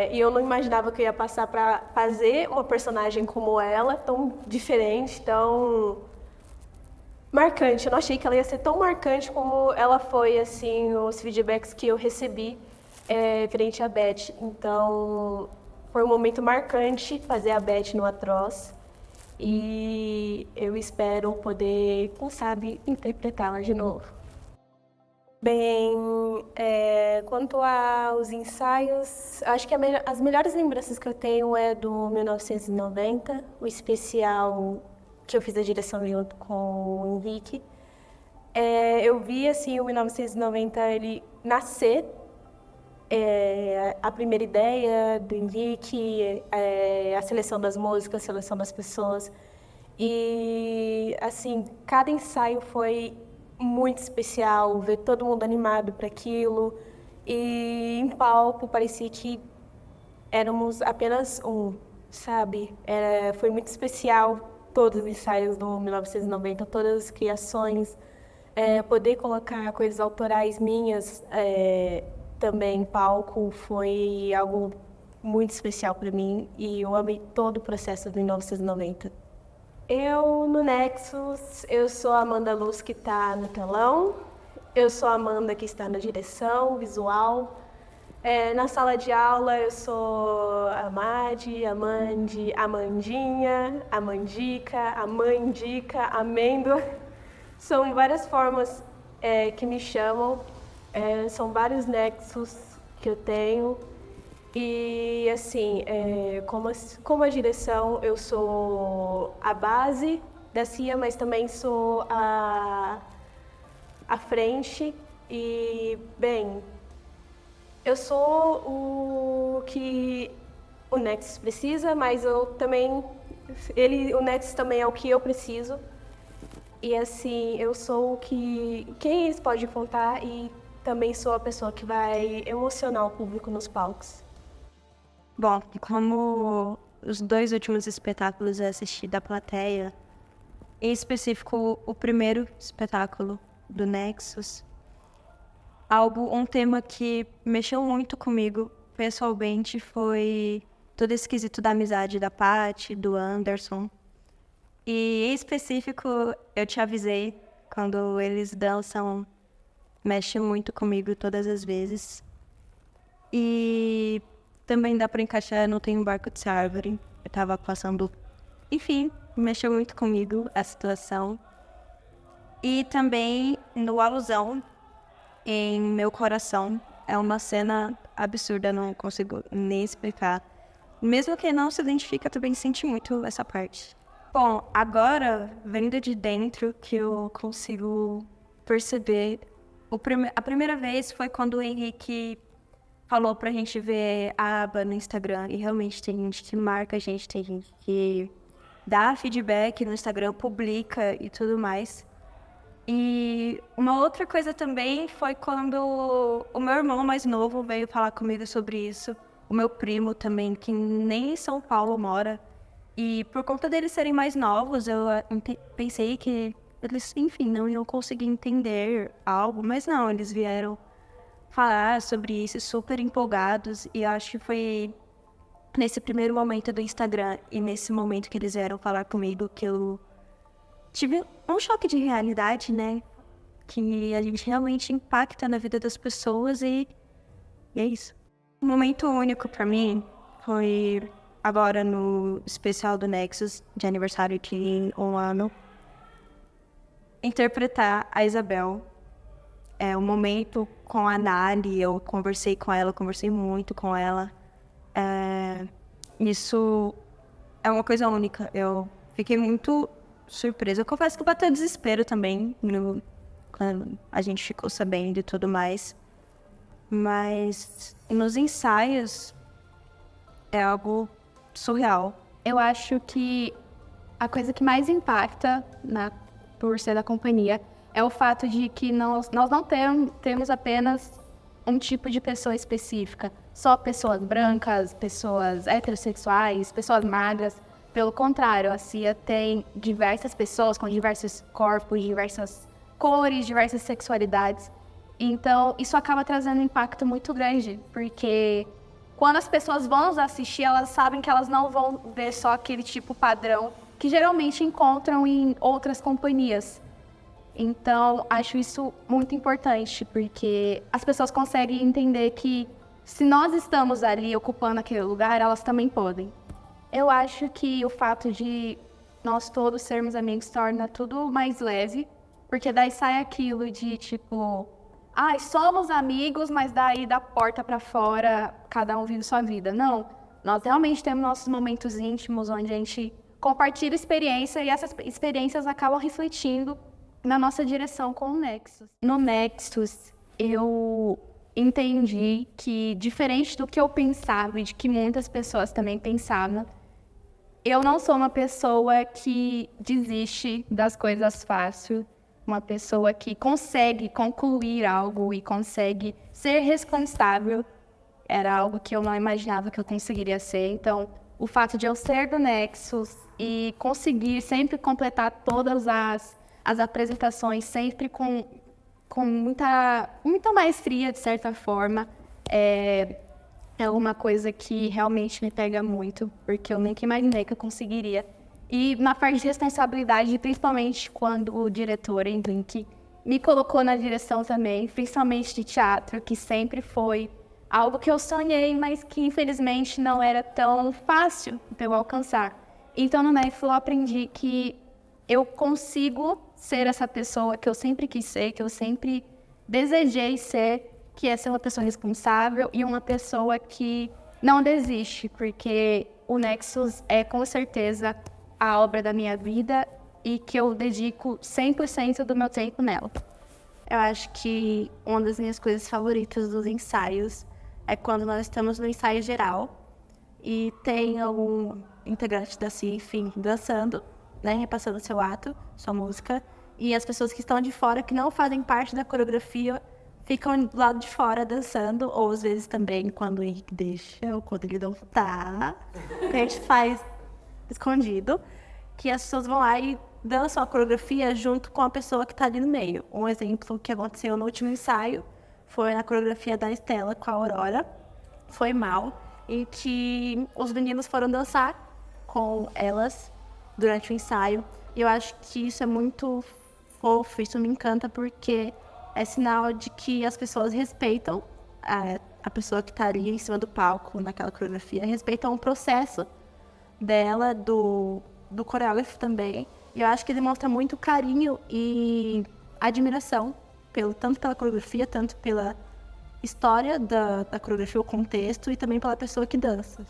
[SPEAKER 9] E eu não imaginava que eu ia passar para fazer uma personagem como ela, tão diferente, tão marcante. Eu não achei que ela ia ser tão marcante como ela foi, assim, os feedbacks que eu recebi frente à Beth. Então, foi um momento marcante fazer a Beth no Atroz. E eu espero poder, quem sabe, interpretá-la de novo. Bem, quanto aos ensaios, acho que as melhores lembranças que eu tenho é do 1990, o especial que eu fiz a direção junto com o Henrique. Eu vi assim, o 1990 ele nascer, a primeira ideia do Henrique, a seleção das músicas, a seleção das pessoas. E assim, cada ensaio foi muito especial, ver todo mundo animado para aquilo. E em palco parecia que éramos apenas sabe? Foi muito especial todos os ensaios do 1990, todas as criações, poder colocar coisas autorais minhas também em palco foi algo muito especial para mim e eu amei todo o processo do 1990. No Nexus, eu sou a Amanda Luz que está no telão, eu sou a Amanda que está na direção visual. Na sala de aula eu sou a Madi, a Mandi, a Amandinha, a Mandica, a Mandica, a Amêndoa. São várias formas que me chamam, são vários nexos que eu tenho. E assim, como a direção, eu sou a base da CIA, mas também sou a frente. E, bem, eu sou o que o Nexus precisa, mas eu também, o Nexus também é o que eu preciso. E assim, eu sou quem eles podem contar e também sou a pessoa que vai emocionar o público nos palcos.
[SPEAKER 8] Bom, como os 2 últimos espetáculos eu assisti da plateia, em específico o primeiro espetáculo do Nexus, um tema que mexeu muito comigo pessoalmente foi todo esse quesito da amizade da Paty, do Anderson. E em específico, eu te avisei, quando eles dançam, mexe muito comigo todas as vezes. E também dá pra encaixar Não Tem um Barco de Árvore. Eu tava passando... Enfim, mexeu muito comigo a situação. E também no Alusão, em Meu Coração. É uma cena absurda, não consigo nem explicar. Mesmo quem não se identifica também sente muito essa parte. Bom, agora, vendo de dentro, que eu consigo perceber... A primeira vez foi quando o Henrique falou pra gente ver a aba no Instagram. E realmente tem gente que marca a gente, tem gente que dá feedback no Instagram, publica e tudo mais. E uma outra coisa também foi quando o meu irmão mais novo veio falar comigo sobre isso. O meu primo também, que nem em São Paulo mora. E por conta deles serem mais novos, eu pensei que eles, enfim, não iam conseguir entender algo. Mas não, eles vieram falar sobre isso super empolgados. E acho que foi nesse primeiro momento do Instagram e nesse momento que eles vieram falar comigo que eu tive um choque de realidade, né? Que a gente realmente impacta na vida das pessoas e é isso. Um momento único pra mim foi agora no especial do Nexus, de aniversário de 1 ano, interpretar a Isabel. É um momento com a Nali, eu conversei com ela, conversei muito com ela. Isso é uma coisa única, eu fiquei muito surpresa. Eu confesso que bateu desespero também, quando a gente ficou sabendo e tudo mais. Mas nos ensaios é algo surreal. Eu acho que
[SPEAKER 3] a coisa que mais impacta por ser da companhia é o fato de que nós não temos apenas um tipo de pessoa específica, só pessoas brancas, pessoas heterossexuais, pessoas magras. Pelo contrário, a CIA tem diversas pessoas com diversos corpos, diversas cores, diversas sexualidades. Então, isso acaba trazendo um impacto muito grande, porque quando as pessoas vão nos assistir, elas sabem que elas não vão ver só aquele tipo padrão que geralmente encontram em outras companhias. Então, acho isso muito importante, porque as pessoas conseguem entender que se nós estamos ali ocupando aquele lugar, elas também podem. Eu acho que o fato de nós todos sermos amigos torna tudo mais leve, porque daí sai aquilo de tipo, somos amigos, mas daí da porta pra fora, cada um vive sua vida. Não, nós realmente temos nossos momentos íntimos, onde a gente compartilha experiência e essas experiências acabam refletindo na nossa direção com o Nexus. No Nexus, eu entendi que, diferente do que eu pensava e de que muitas pessoas também pensavam, eu não sou uma pessoa que desiste das coisas fácil, uma pessoa que consegue concluir algo e consegue ser responsável. Era algo que eu não imaginava que eu conseguiria ser. Então, o fato de eu ser do Nexus e conseguir sempre completar todas as apresentações, sempre com muita maestria, de certa forma, é uma coisa que realmente me pega muito, porque eu nunca imaginei que eu conseguiria. E na parte de responsabilidade, principalmente quando o diretor, Henrique, me colocou na direção também, principalmente de teatro, que sempre foi algo que eu sonhei, mas que infelizmente não era tão fácil de eu alcançar. Então no Nexus eu aprendi que eu consigo ser essa pessoa que eu sempre quis ser, que eu sempre desejei ser, que é ser uma pessoa responsável e uma pessoa que não desiste, porque o Nexus é com certeza a obra da minha vida e que eu dedico 100% do meu tempo nela. Eu acho que uma das minhas coisas favoritas dos ensaios é quando nós estamos no ensaio geral e tem algum integrante da CIA, enfim, dançando, né, repassando seu ato, sua música, e as pessoas que estão de fora, que não fazem parte da coreografia, ficam do lado de fora dançando, ou às vezes também quando o Henrique deixa, ou quando ele não tá, a gente faz escondido, que as pessoas vão lá e dançam a coreografia junto com a pessoa que tá ali no meio. Um exemplo que aconteceu no último ensaio foi na coreografia da Estela com a Aurora, Foi Mal, em que os meninos foram dançar com elas durante o ensaio. E eu acho que isso é muito fofo, isso me encanta, porque é sinal de que as pessoas respeitam a pessoa que tá ali em cima do palco, naquela coreografia, respeitam o processo dela, do coreógrafo também. E eu acho que demonstra muito carinho e admiração, tanto pela coreografia, tanto pela história da coreografia, o contexto, e também pela pessoa que dança.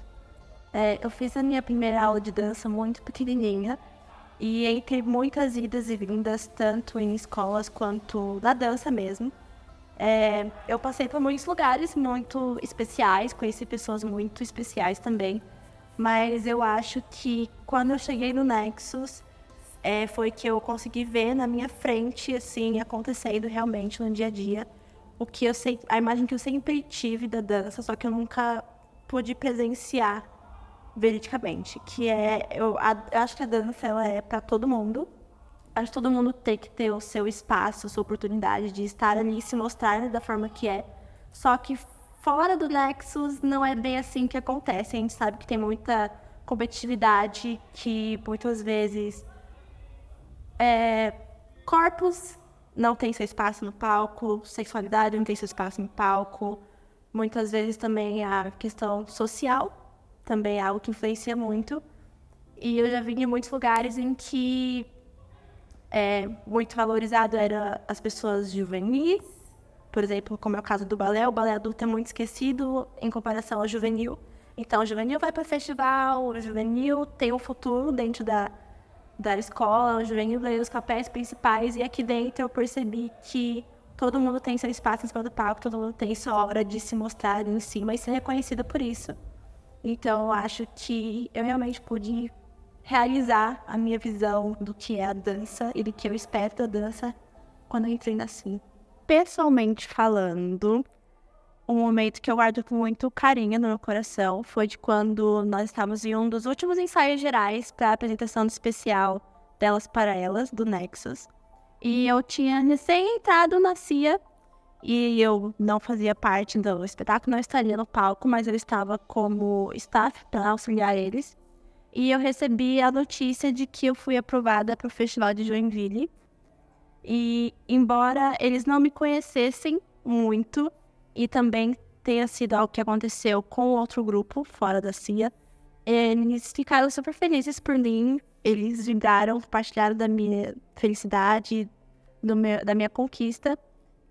[SPEAKER 3] Eu fiz a minha primeira aula de dança muito pequenininha, e entre muitas idas e vindas, tanto em escolas quanto na dança mesmo, eu passei por muitos lugares muito especiais, conheci pessoas muito especiais também, mas eu acho que quando eu cheguei no Nexus, foi que eu consegui ver na minha frente, assim, acontecendo realmente no dia a dia, a imagem que eu sempre tive da dança, só que eu nunca pude presenciar veridicamente, que eu acho que a dança ela é para todo mundo. Acho que todo mundo tem que ter o seu espaço, a sua oportunidade de estar ali e se mostrar da forma que é. Só que fora do Nexus não é bem assim que acontece. A gente sabe que tem muita competitividade, que muitas vezes corpos não têm seu espaço no palco, sexualidade não tem seu espaço no palco. Muitas vezes também a questão social também é algo que influencia muito. E eu já vi em muitos lugares em que muito valorizado eram as pessoas juvenis, por exemplo, como é o caso do balé. O balé adulto é muito esquecido em comparação ao juvenil. Então, o juvenil vai para festival, o juvenil tem um futuro dentro da escola, o juvenil lê os papéis principais, e aqui dentro eu percebi que todo mundo tem seu espaço em cima do palco, todo mundo tem sua hora de se mostrar em cima e ser reconhecida por isso. Então, eu acho que eu realmente pude
[SPEAKER 8] realizar a minha visão do que é a dança e do que eu espero da dança quando eu entrei na CIA. Pessoalmente falando, um momento que eu guardo com muito carinho no meu coração foi de quando nós estávamos em um dos últimos ensaios gerais para a apresentação do especial Delas para Elas, do Nexus. E eu tinha recém entrado na CIA e eu não fazia parte do espetáculo, não estaria no palco, mas eu estava como staff para auxiliar eles. E eu recebi a notícia de que eu fui aprovada para o Festival de Joinville. E embora eles não me conhecessem muito, e também tenha sido algo que aconteceu com outro grupo fora da CIA, eles ficaram super felizes por mim. Eles vibraram, compartilharam da minha felicidade, da minha conquista.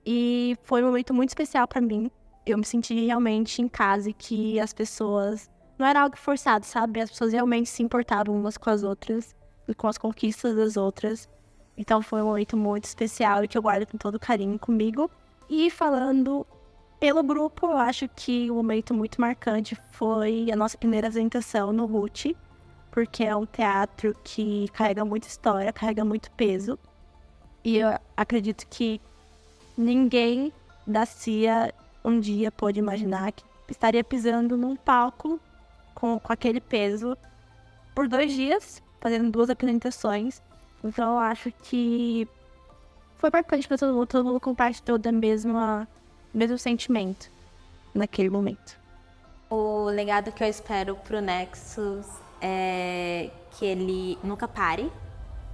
[SPEAKER 8] E foi um momento muito especial para mim. Eu me senti realmente em casa e que as pessoas... Não era algo forçado, sabe? As pessoas realmente se importavam umas com as outras e com as conquistas das outras. Então foi um momento muito especial e que eu guardo com todo carinho comigo. E falando pelo grupo, eu acho que um momento muito marcante foi a nossa primeira apresentação no RUT, porque é um teatro que carrega muita história, carrega muito peso. E eu acredito que ninguém da CIA um dia pôde imaginar que estaria pisando num palco com aquele peso por 2 dias, fazendo 2 apresentações. Então eu acho que foi marcante para todo mundo compartilhou do mesmo sentimento naquele momento.
[SPEAKER 10] O legado que eu espero pro Nexus é que ele nunca pare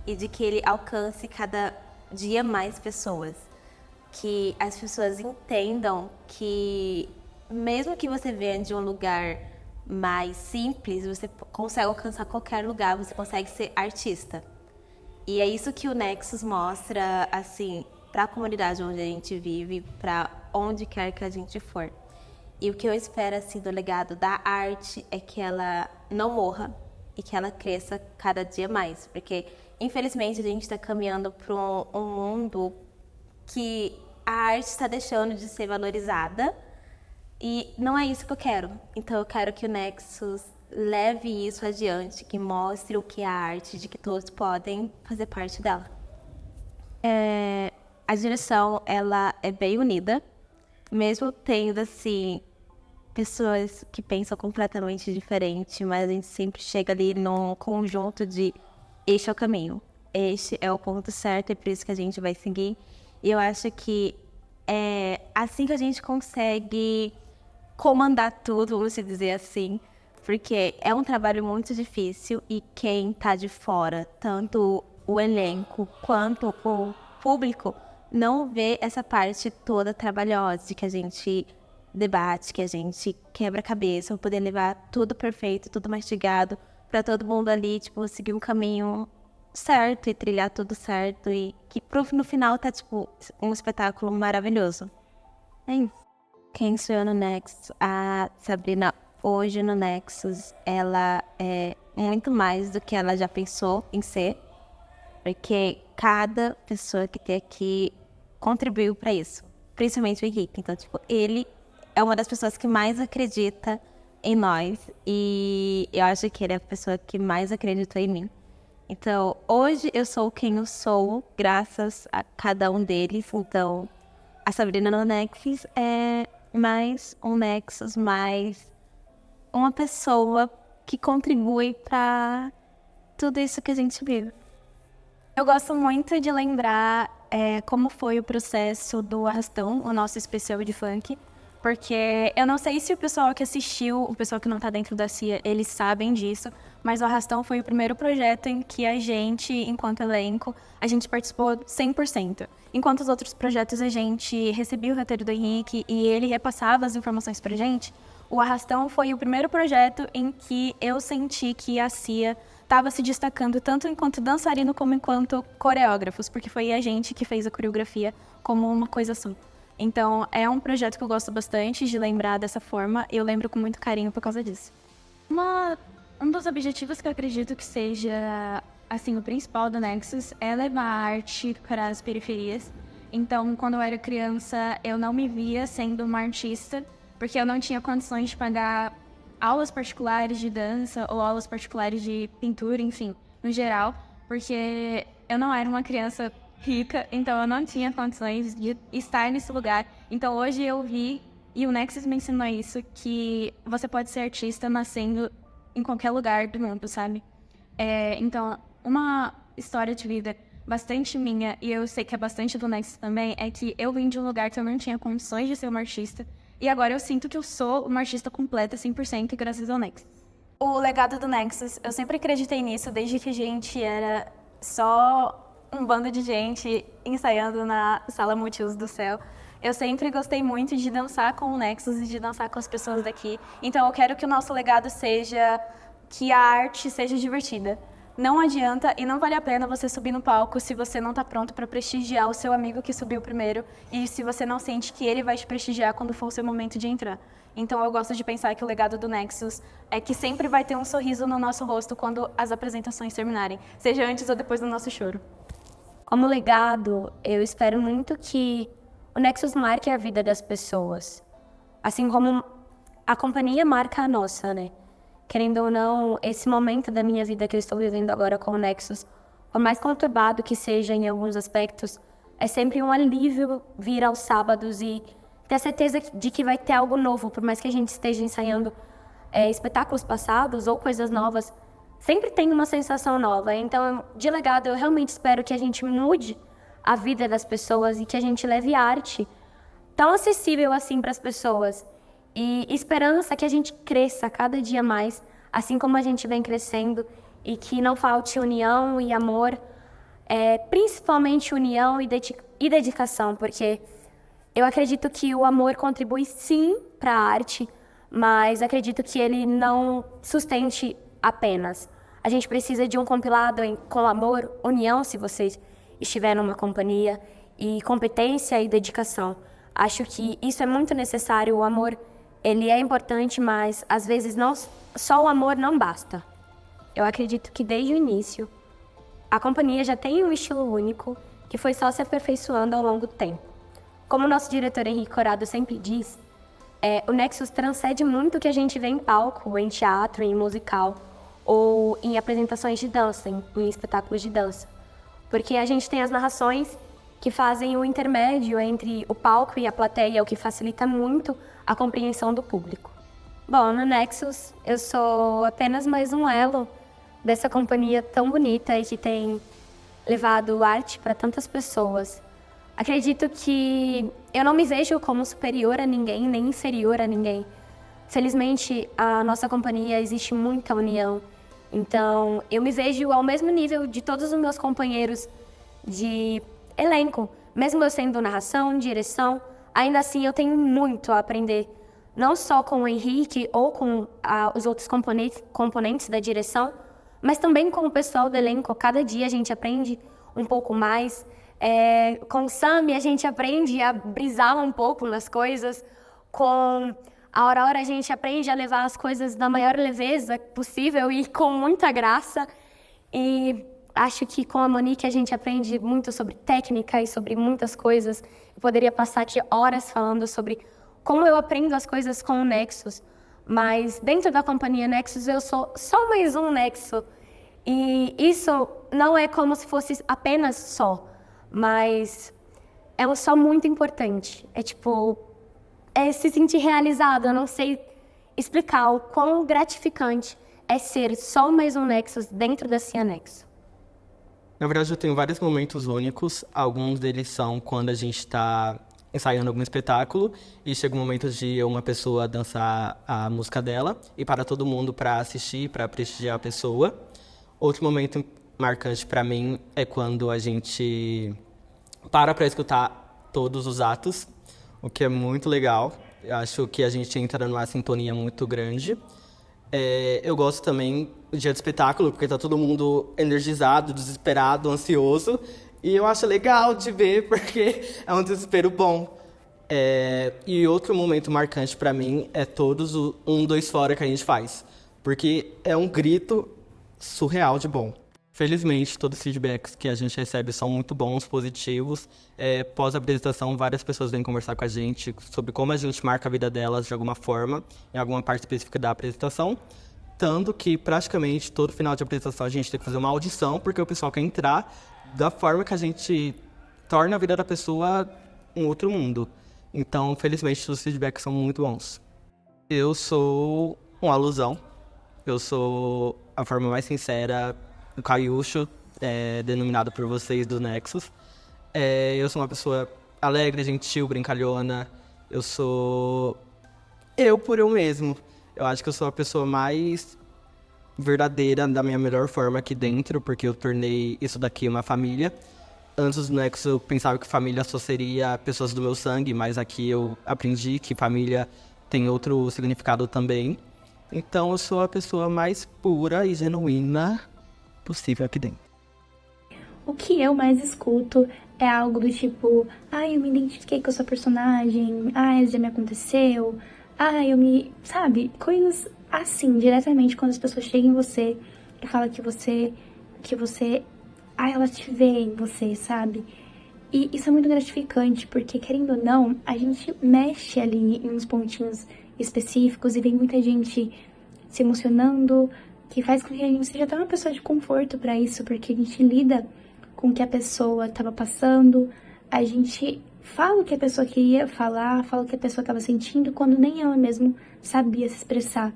[SPEAKER 10] e de que ele alcance cada dia mais pessoas. Que as pessoas entendam que mesmo que você venha de um lugar mais simples, você consegue alcançar qualquer lugar, você consegue ser artista. E é isso que o Nexus mostra, assim, para a comunidade onde a gente vive, para onde quer que a gente for. E o que eu espero, assim, do legado da arte é que ela não morra e que ela cresça cada dia mais. Porque, infelizmente, a gente está caminhando para um mundo que a arte está deixando de ser valorizada. E não é isso que eu quero. Então eu quero que o Nexus leve isso adiante, que mostre o que é a arte, de que todos podem fazer parte dela. A direção, ela é bem unida, mesmo tendo, assim, pessoas que pensam completamente diferente, mas a gente sempre chega ali num conjunto de este é o caminho, este é o ponto certo, é por isso que a gente vai seguir. E eu acho que é assim que a gente consegue comandar tudo, vamos dizer assim, porque é um trabalho muito difícil e quem tá de fora, tanto o elenco quanto o público, não vê essa parte toda trabalhosa, de que a gente debate, que a gente quebra a cabeça, para poder levar tudo perfeito, tudo mastigado, para todo mundo ali, tipo, seguir um caminho certo e trilhar tudo certo e que no final tá, tipo, um espetáculo maravilhoso. É isso. Quem sou eu no Nexus? A Sabrina, hoje no Nexus, ela é muito mais do que ela já pensou em ser, porque cada pessoa que tem aqui contribuiu para isso, principalmente o Henrique. Então, tipo, ele é uma das pessoas que mais acredita em nós e eu acho que ele é a pessoa que mais acreditou em mim. Então, hoje eu sou quem eu sou, graças a cada um deles. Então, a Sabrina no Nexus é mais um Nexus, mais uma pessoa que contribui para tudo isso que a gente vive.
[SPEAKER 8] Eu gosto muito de lembrar como foi o processo do Arrastão, o nosso especial de funk, porque eu não sei se o pessoal que assistiu, o pessoal que não tá dentro da CIA, eles sabem disso, mas o Arrastão foi o primeiro projeto em que a gente, enquanto elenco, a gente participou 100%. Enquanto os outros projetos a gente recebia o roteiro do Henrique e ele repassava as informações pra gente, o Arrastão foi o primeiro projeto em que eu senti que a CIA estava se destacando tanto enquanto dançarino como enquanto coreógrafos, porque foi a gente que fez a coreografia como uma coisa só. Então, é um projeto que eu gosto bastante de lembrar dessa forma, e eu lembro com muito carinho por causa disso. Um dos objetivos que eu acredito que seja, assim, o principal do Nexus é levar a arte para as periferias. Então, quando eu era criança, eu não me via sendo uma artista, porque eu não tinha condições de pagar aulas particulares de dança ou aulas particulares de pintura, enfim, no geral, porque eu não era uma criança rica, então eu não tinha condições de estar nesse lugar. Então hoje eu vi, e o Nexus me ensinou isso, que você pode ser artista nascendo em qualquer lugar do mundo, sabe? Então, uma história de vida bastante minha, e eu sei que é bastante do Nexus também, é que eu vim de um lugar que eu não tinha condições de ser uma artista, e agora eu sinto que eu sou uma artista completa 100% graças ao Nexus. O legado do Nexus, eu sempre acreditei nisso desde que a gente era só um bando de gente ensaiando na sala multiuso do céu. Eu sempre gostei muito de dançar com o Nexus e de dançar com as pessoas daqui. Então eu quero que o nosso legado seja que a arte seja divertida. Não adianta e não vale a pena você subir no palco se você não está pronto para prestigiar o seu amigo que subiu primeiro e se você não sente que ele vai te prestigiar quando for o seu momento de entrar. Então eu gosto de pensar que o legado do Nexus é que sempre vai ter um sorriso no nosso rosto quando as apresentações terminarem, seja antes ou depois do nosso choro.
[SPEAKER 9] Como legado, eu espero muito que o Nexus marque a vida das pessoas, assim como a companhia marca a nossa, né? Querendo ou não, esse momento da minha vida que eu estou vivendo agora com o Nexus, por mais conturbado que seja em alguns aspectos, é sempre um alívio vir aos sábados e ter a certeza de que vai ter algo novo, por mais que a gente esteja ensaiando espetáculos passados ou coisas novas, sempre tem uma sensação nova. Então, de legado, eu realmente espero que a gente mude a vida das pessoas e que a gente leve arte tão acessível assim para as pessoas. E esperança que a gente cresça cada dia mais, assim como a gente vem crescendo, e que não falte união e amor, principalmente união e dedicação, porque eu acredito que o amor contribui sim para a arte, mas acredito que ele não sustente apenas. A gente precisa de um compilado com amor, união, se você estiver numa companhia, e competência e dedicação. Acho que isso é muito necessário. O amor, ele é importante, mas às vezes só o amor não basta. Eu acredito que desde o início, a companhia já tem um estilo único que foi só se aperfeiçoando ao longo do tempo. Como o nosso diretor Henrique Corrado sempre diz, o Nexus transcende muito o que a gente vê em palco, em teatro, em musical, ou em apresentações de dança, em espetáculos de dança. Porque a gente tem as narrações que fazem o intermédio entre o palco e a plateia, o que facilita muito a compreensão do público. Bom, no Nexus, eu sou apenas mais um elo dessa companhia tão bonita e que tem levado arte para tantas pessoas. Acredito que eu não me vejo como superior a ninguém, nem inferior a ninguém. Felizmente, a nossa companhia existe muita união. Então, eu me vejo ao mesmo nível de todos os meus companheiros de elenco. Mesmo eu sendo narração, direção, ainda assim eu tenho muito a aprender. Não só com o Henrique ou com os outros componentes da direção, mas também com o pessoal do elenco. Cada dia a gente aprende um pouco mais. Com o Sami a gente aprende a brisar um pouco nas coisas. Com a Aurora a gente aprende a levar as coisas da maior leveza possível e com muita graça. E acho que com a Monique a gente aprende muito sobre técnica e sobre muitas coisas. Eu poderia passar aqui horas falando sobre como eu aprendo as coisas com o Nexus. Mas dentro da companhia Nexus eu sou só mais um Nexo. E isso não é como se fosse apenas só, mas é um só muito importante. É se sentir realizado. Eu não sei explicar o quão gratificante é ser só mais um Nexus dentro da Cianexo.
[SPEAKER 11] Na verdade, eu tenho vários momentos únicos. Alguns deles são quando a gente está ensaiando algum espetáculo e chega o momento de uma pessoa dançar a música dela e para todo mundo para assistir, para prestigiar a pessoa. Outro momento marcante para mim é quando a gente para escutar todos os atos, o que é muito legal. Eu acho que a gente entra numa sintonia muito grande. Eu gosto também do dia de espetáculo, porque tá todo mundo energizado, desesperado, ansioso. E eu acho legal de ver, porque é um desespero bom. E outro momento marcante para mim é todos o 1, 2 fora que a gente faz. Porque é um grito surreal de bom. Felizmente, todos os feedbacks que a gente recebe são muito bons, positivos. Pós-apresentação, várias pessoas vêm conversar com a gente sobre como a gente marca a vida delas de alguma forma, em alguma parte específica da apresentação. Tanto que, praticamente, todo final de apresentação a gente tem que fazer uma audição, porque o pessoal quer entrar da forma que a gente torna a vida da pessoa um outro mundo. Então, felizmente, os feedbacks são muito bons. Eu sou um alusão. Eu sou a forma mais sincera do Caiucho, denominado por vocês do Nexus. Eu sou uma pessoa alegre, gentil, brincalhona. Eu sou eu por eu mesmo. Eu acho que eu sou a pessoa mais verdadeira, da minha melhor forma aqui dentro, porque eu tornei isso daqui uma família. Antes do Nexus eu pensava que família só seria pessoas do meu sangue, mas aqui eu aprendi que família tem outro significado também. Então eu sou a pessoa mais pura e genuína possível aqui dentro.
[SPEAKER 12] O que eu mais escuto é algo do tipo, eu me identifiquei com a sua personagem, isso já me aconteceu, eu me... Sabe? Coisas assim, diretamente, quando as pessoas chegam em você e falam que você... ela te vê em você, sabe? E isso é muito gratificante, porque, querendo ou não, a gente mexe ali em uns pontinhos específicos e vem muita gente se emocionando, que faz com que a gente seja até uma pessoa de conforto pra isso, porque a gente lida com o que a pessoa tava passando, a gente fala o que a pessoa queria falar, fala o que a pessoa tava sentindo, quando nem ela mesmo sabia se expressar.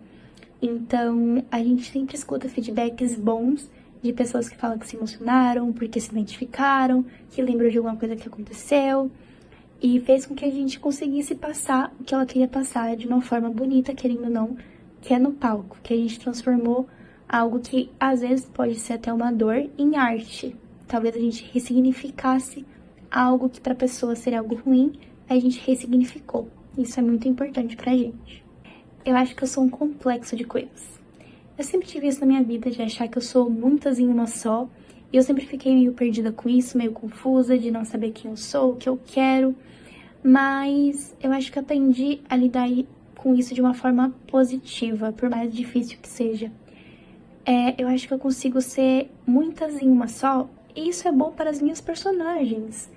[SPEAKER 12] Então, a gente sempre escuta feedbacks bons de pessoas que falam que se emocionaram, porque se identificaram, que lembram de alguma coisa que aconteceu, e fez com que a gente conseguisse passar o que ela queria passar de uma forma bonita, querendo ou não, que é no palco, que a gente transformou algo que às vezes pode ser até uma dor em arte. Talvez a gente ressignificasse algo que para a pessoa seria algo ruim, a gente ressignificou. Isso é muito importante pra gente. Eu acho que eu sou um complexo de coisas. Eu sempre tive isso na minha vida, de achar que eu sou muitas em uma só, e eu sempre fiquei meio perdida com isso, meio confusa, de não saber quem eu sou, o que eu quero, mas eu acho que eu aprendi a lidar com isso de uma forma positiva, por mais difícil que seja. Eu acho que eu consigo ser muitas em uma só, e isso é bom para as minhas personagens.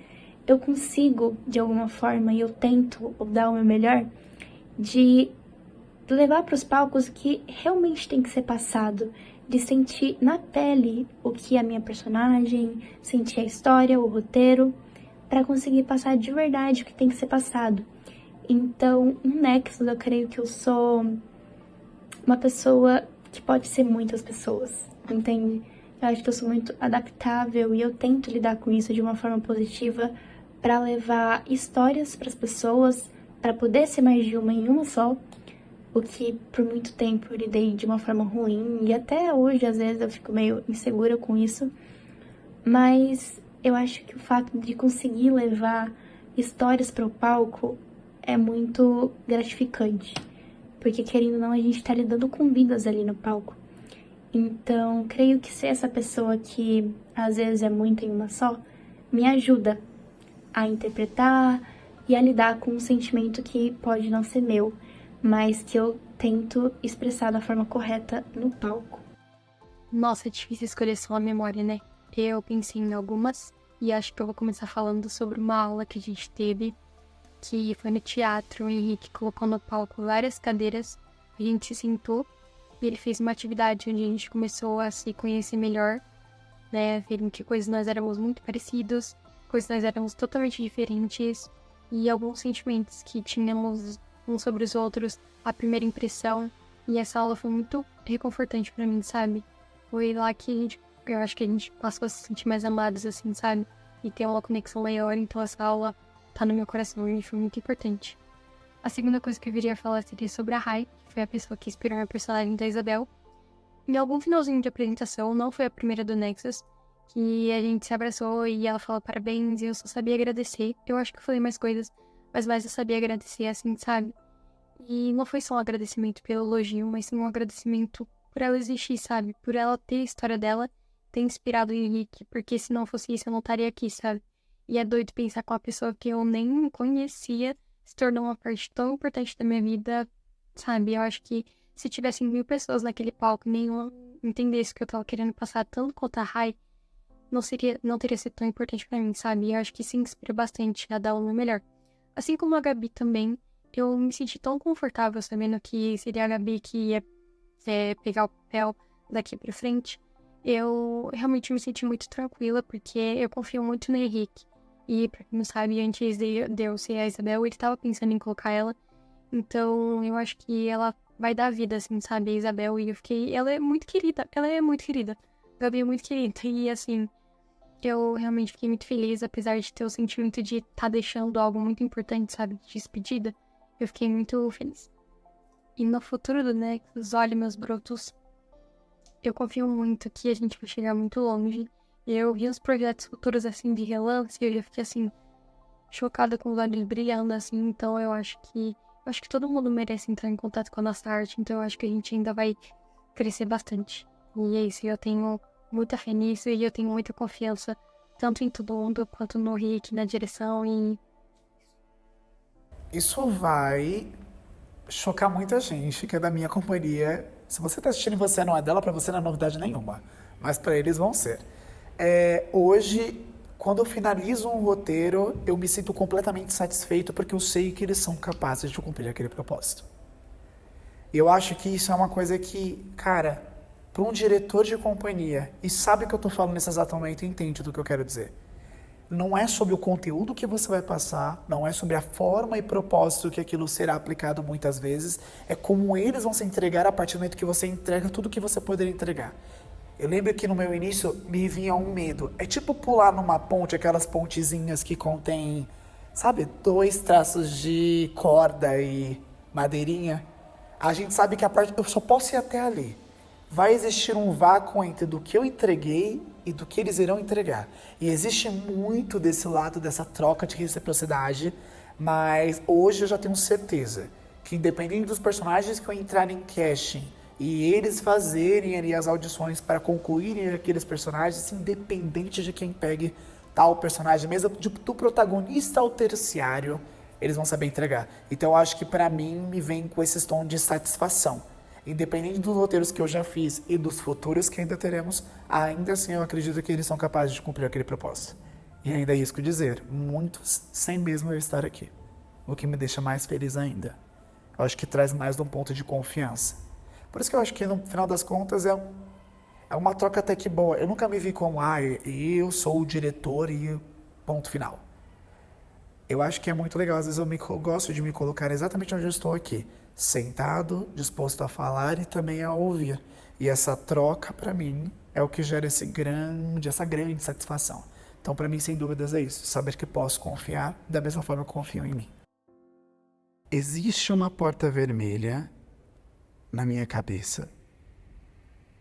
[SPEAKER 12] Eu consigo, de alguma forma, e eu tento dar o meu melhor, de levar para os palcos o que realmente tem que ser passado, de sentir na pele o que é a minha personagem, sentir a história, o roteiro, para conseguir passar de verdade o que tem que ser passado. Então, no Nexus, eu creio que eu sou uma pessoa que pode ser muitas pessoas, entende? Eu acho que eu sou muito adaptável e eu tento lidar com isso de uma forma positiva para levar histórias para as pessoas, para poder ser mais de uma em uma só, o que por muito tempo eu lidei de uma forma ruim e até hoje às vezes eu fico meio insegura com isso, mas eu acho que o fato de conseguir levar histórias para o palco é muito gratificante, porque querendo ou não a gente tá lidando com vidas ali no palco. Então, creio que ser essa pessoa que às vezes é muito em uma só, me ajuda a interpretar e a lidar com um sentimento que pode não ser meu, mas que eu tento expressar da forma correta no palco.
[SPEAKER 13] Nossa, é difícil escolher só a memória, né? Eu pensei em algumas e acho que eu vou começar falando sobre uma aula que a gente teve, que foi no teatro. O Henrique colocou no palco várias cadeiras, a gente se sentou e ele fez uma atividade onde a gente começou a se conhecer melhor, né? Ver em que coisas nós éramos muito parecidos, coisas nós éramos totalmente diferentes e alguns sentimentos que tínhamos uns sobre os outros, a primeira impressão. E essa aula foi muito reconfortante pra mim, sabe? Foi lá que eu acho que a gente passou a se sentir mais amados, assim, sabe? E ter uma conexão maior, então essa aula tá no meu coração e foi muito importante. A segunda coisa que eu viria falar seria sobre a Rai, que foi a pessoa que inspirou a personagem da Isabel. Em algum finalzinho de apresentação, não foi a primeira do Nexus, que a gente se abraçou e ela falou parabéns e eu só sabia agradecer. Eu acho que eu falei mais coisas, mas mais eu sabia agradecer, assim, sabe? E não foi só um agradecimento pelo elogio, mas sim um agradecimento por ela existir, sabe? Por ela ter a história dela, ter inspirado o Henrique, porque se não fosse isso eu não estaria aqui, sabe? E é doido pensar com uma pessoa que eu nem conhecia se tornou uma parte tão importante da minha vida, sabe? Eu acho que se tivessem 1000 pessoas naquele palco, nenhuma entendesse o que eu tava querendo passar tanto quanto a Rai, não teria sido tão importante pra mim, sabe? E eu acho que se inspira bastante a dar o meu melhor. Assim como a Gabi também, eu me senti tão confortável sabendo que seria a Gabi que ia pegar o papel daqui pra frente. Eu realmente me senti muito tranquila, porque eu confio muito no Henrique. E pra quem não sabe, antes de eu ser a Isabel, ele tava pensando em colocar ela. Então, eu acho que ela vai dar vida, assim, sabe? A Isabel, e ela é muito querida, A Gabi é muito querida, e assim, eu realmente fiquei muito feliz, apesar de ter o sentimento de estar deixando algo muito importante, sabe? De despedida. Eu fiquei muito feliz. E no futuro do Nexus, olha, meus brotos, eu confio muito que a gente vai chegar muito longe. Eu vi os projetos futuros, assim, de relance, e eu já fiquei, assim, chocada com os olhos brilhando, assim. Então eu acho que todo mundo merece entrar em contato com a nossa arte. Então eu acho que a gente ainda vai crescer bastante. E é isso, eu tenho muita fé nisso e eu tenho muita confiança, tanto em todo mundo, quanto no Rick, na direção e...
[SPEAKER 1] Isso vai chocar muita gente que é da minha companhia. Se você tá assistindo e você não é dela, pra você não é novidade nenhuma. Mas pra eles vão ser. Hoje, quando eu finalizo um roteiro, eu me sinto completamente satisfeito porque eu sei que eles são capazes de cumprir aquele propósito. E eu acho que isso é uma coisa que, cara, para um diretor de companhia, e sabe que eu tô falando nesse exato momento e entende do que eu quero dizer. Não é sobre o conteúdo que você vai passar, não é sobre a forma e propósito que aquilo será aplicado muitas vezes, é como eles vão se entregar a partir do momento que você entrega tudo que você poderia entregar. Eu lembro que no meu início me vinha um medo. É tipo pular numa ponte, aquelas pontezinhas que contém, sabe, 2 traços de corda e madeirinha. A gente sabe que eu só posso ir até ali. Vai existir um vácuo entre do que eu entreguei e do que eles irão entregar. E existe muito desse lado, dessa troca de reciprocidade, mas hoje eu já tenho certeza que independente dos personagens que eu entrar em casting e eles fazerem ali as audições para concluírem aqueles personagens, independente de quem pegue tal personagem, mesmo do protagonista ao terciário, eles vão saber entregar. Então eu acho que pra mim me vem com esse tom de satisfação. Independente dos roteiros que eu já fiz e dos futuros que ainda teremos, ainda assim eu acredito que eles são capazes de cumprir aquele propósito. E ainda risco dizer, muitos sem mesmo eu estar aqui. O que me deixa mais feliz ainda. Eu acho que traz mais de um ponto de confiança. Por isso que eu acho que no final das contas é uma troca até que boa. Eu nunca me vi como, eu sou o diretor e ponto final. Eu acho que é muito legal, às vezes eu gosto de me colocar exatamente onde eu estou aqui. Sentado, disposto a falar e também a ouvir. E essa troca, pra mim, é o que gera essa grande satisfação. Então, pra mim, sem dúvidas, é isso. Saber que posso confiar da mesma forma que confio em mim. Existe uma porta vermelha na minha cabeça.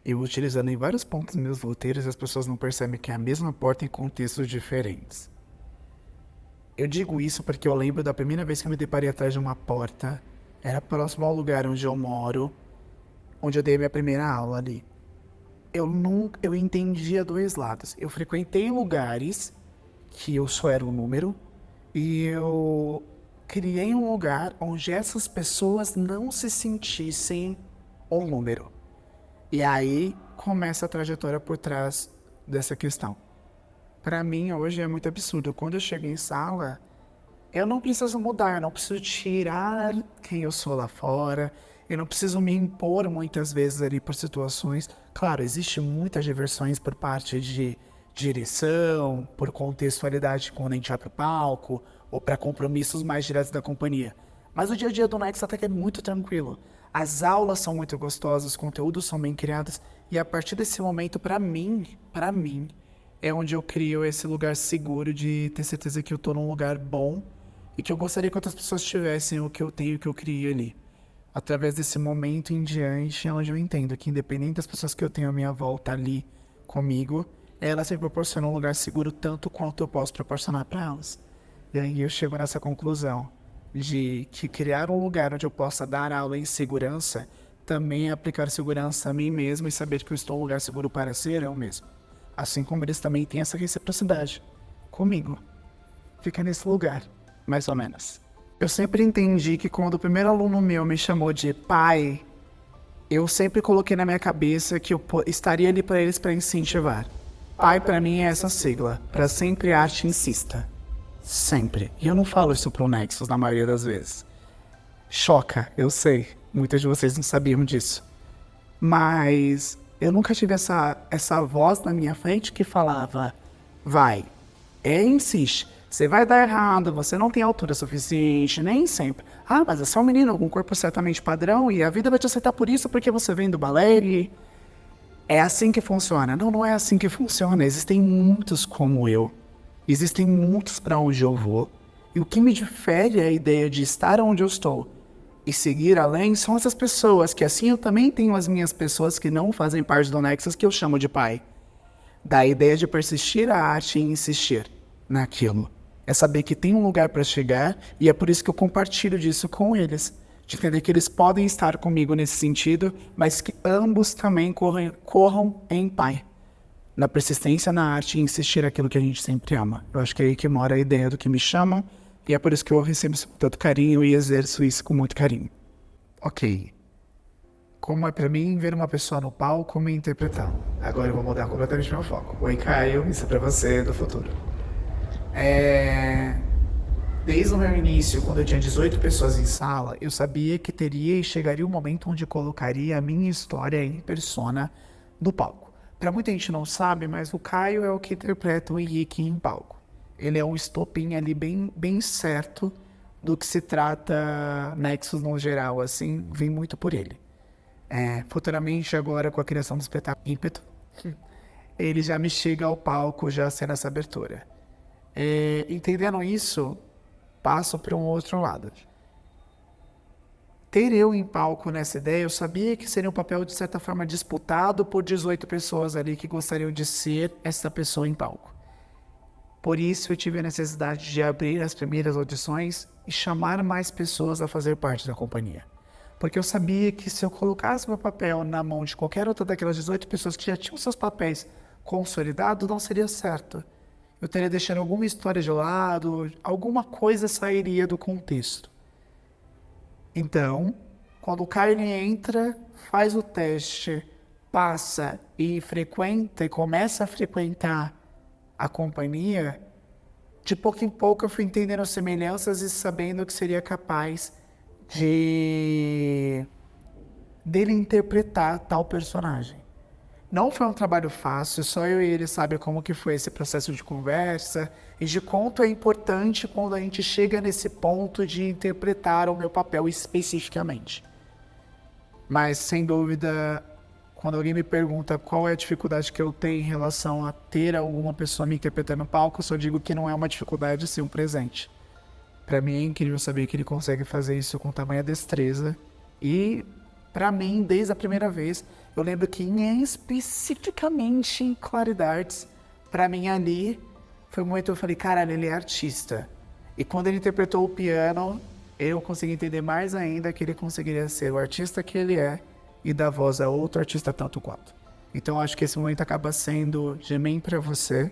[SPEAKER 1] Eu utilizando em vários pontos dos meus roteiros e as pessoas não percebem que é a mesma porta em contextos diferentes. Eu digo isso porque eu lembro da primeira vez que eu me deparei atrás de uma porta. Era próximo ao lugar onde eu moro, onde eu dei a minha primeira aula ali. Eu entendia 2 lados. Eu frequentei lugares que eu só era um número e eu criei um lugar onde essas pessoas não se sentissem um número. E aí começa a trajetória por trás dessa questão. Pra mim, hoje é muito absurdo. Quando eu chego em sala, eu não preciso mudar, eu não preciso tirar quem eu sou lá fora, eu não preciso me impor muitas vezes ali por situações. Claro, existe muitas diversões por parte de direção, por contextualidade quando a gente vai pro palco, ou para compromissos mais diretos da companhia. Mas o dia a dia do Nex até que é muito tranquilo. As aulas são muito gostosas, os conteúdos são bem criados, e a partir desse momento, pra mim, é onde eu crio esse lugar seguro de ter certeza que eu tô num lugar bom e que eu gostaria que outras pessoas tivessem o que eu tenho, o que eu criei ali. Através desse momento em diante, é onde eu entendo que independente das pessoas que eu tenho à minha volta ali comigo, elas me proporcionam um lugar seguro tanto quanto eu posso proporcionar para elas. E aí eu chego nessa conclusão de que criar um lugar onde eu possa dar aula em segurança também é aplicar segurança a mim mesmo e saber que eu estou em um lugar seguro para ser eu mesmo. Assim como eles também têm essa reciprocidade comigo. Fica nesse lugar, mais ou menos. Eu sempre entendi que quando o primeiro aluno meu me chamou de pai, eu sempre coloquei na minha cabeça que eu estaria ali para eles para incentivar. PAI para mim é essa sigla, para sempre arte insista. Sempre. E eu não falo isso pro Nexus na maioria das vezes. Choca, eu sei. Muitos de vocês não sabiam disso. Mas eu nunca tive essa voz na minha frente que falava: vai, insiste. Você vai dar errado, você não tem altura suficiente, nem sempre. Ah, mas você é um menino com um corpo certamente padrão e a vida vai te aceitar por isso porque você vem do balé e... É assim que funciona. Não, não é assim que funciona. Existem muitos como eu. Existem muitos para onde eu vou. E o que me difere é a ideia de estar onde eu estou e seguir além são essas pessoas, que assim eu também tenho as minhas pessoas que não fazem parte do Nexus, que eu chamo de pai. Da ideia de persistir a arte e insistir naquilo. É saber que tem um lugar para chegar e é por isso que eu compartilho disso com eles. De entender que eles podem estar comigo nesse sentido, mas que ambos também corram em pai. Na persistência na arte e insistir aquilo que a gente sempre ama. Eu acho que é aí que mora a ideia do que me chama e é por isso que eu recebo isso com tanto carinho e exerço isso com muito carinho. Ok. Como é pra mim ver uma pessoa no palco me interpretar? Agora eu vou mudar completamente meu foco. Oi, Caio, isso é pra você do futuro. Desde o meu início, quando eu tinha 18 pessoas em sala, eu sabia que teria e chegaria um momento onde colocaria a minha história em persona no palco. Pra muita gente não sabe, mas o Caio é o que interpreta o Henrique em palco. Ele é um estopim ali bem certo do que se trata Nexus no geral, assim, vem muito por ele. Futuramente, agora com a criação do espetáculo Ímpeto, ele já me chega ao palco já sendo essa abertura. Entendendo isso, passo para um outro lado. Ter eu em palco nessa ideia, eu sabia que seria um papel de certa forma disputado por 18 pessoas ali que gostariam de ser essa pessoa em palco. Por isso eu tive a necessidade de abrir as primeiras audições e chamar mais pessoas a fazer parte da companhia. Porque eu sabia que se eu colocasse meu papel na mão de qualquer outra daquelas 18 pessoas que já tinham seus papéis consolidados, não seria certo. Eu teria deixado alguma história de lado, alguma coisa sairia do contexto. Então, quando o Caio entra, faz o teste, passa e frequenta e começa a frequentar a companhia, de pouco em pouco eu fui entendendo as semelhanças e sabendo que seria capaz dele interpretar tal personagem. Não foi um trabalho fácil, só eu e ele sabem como que foi esse processo de conversa e de quanto é importante quando a gente chega nesse ponto de interpretar o meu papel especificamente. Mas, sem dúvida, quando alguém me pergunta qual é a dificuldade que eu tenho em relação a ter alguma pessoa me interpretando no palco, eu só digo que não é uma dificuldade, sim um presente. Pra mim é incrível saber que ele consegue fazer isso com tamanha destreza. E, pra mim, desde a primeira vez, eu lembro que especificamente em Claridades, pra mim ali, foi um momento que eu falei, caralho, ele é artista. E quando ele interpretou o piano, eu consegui entender mais ainda que ele conseguiria ser o artista que ele é e dar voz a outro artista tanto quanto. Então acho que esse momento acaba sendo de mim pra você,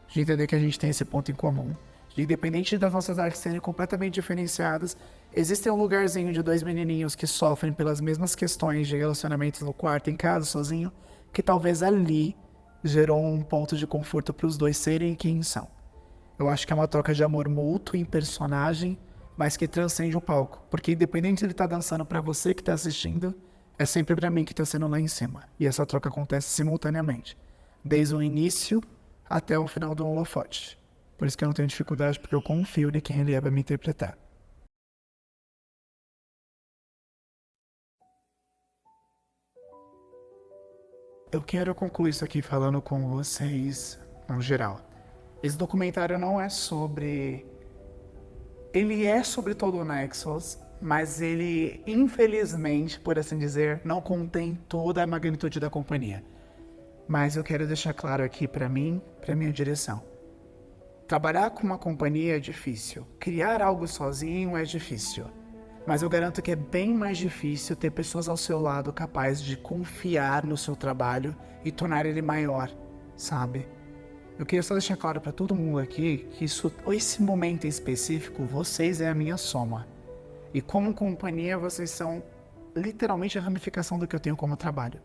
[SPEAKER 1] de entender que a gente tem esse ponto em comum. De, independente das nossas artes serem completamente diferenciadas, existe um lugarzinho de dois menininhos que sofrem pelas mesmas questões de relacionamentos no quarto, em casa, sozinho, que talvez ali gerou um ponto de conforto para os dois serem quem são. Eu acho que é uma troca de amor mútuo em personagem, mas que transcende o palco. Porque independente de ele estar dançando para você que está assistindo, é sempre para mim que está sendo lá em cima. E essa troca acontece simultaneamente, desde o início até o final do holofote. Por isso que eu não tenho dificuldade, porque eu confio em quem ele é para me interpretar. Eu quero concluir isso aqui falando com vocês, no geral. Esse documentário não é sobre... Ele é sobre todo o Nexus, mas ele, infelizmente, por assim dizer, não contém toda a magnitude da companhia. Mas eu quero deixar claro aqui para mim, para minha direção. Trabalhar com uma companhia é difícil. Criar algo sozinho é difícil. Mas eu garanto que é bem mais difícil ter pessoas ao seu lado capazes de confiar no seu trabalho e tornar ele maior, sabe? Eu queria só deixar claro para todo mundo aqui que esse momento em específico, vocês é a minha soma. E como companhia, vocês são literalmente a ramificação do que eu tenho como trabalho.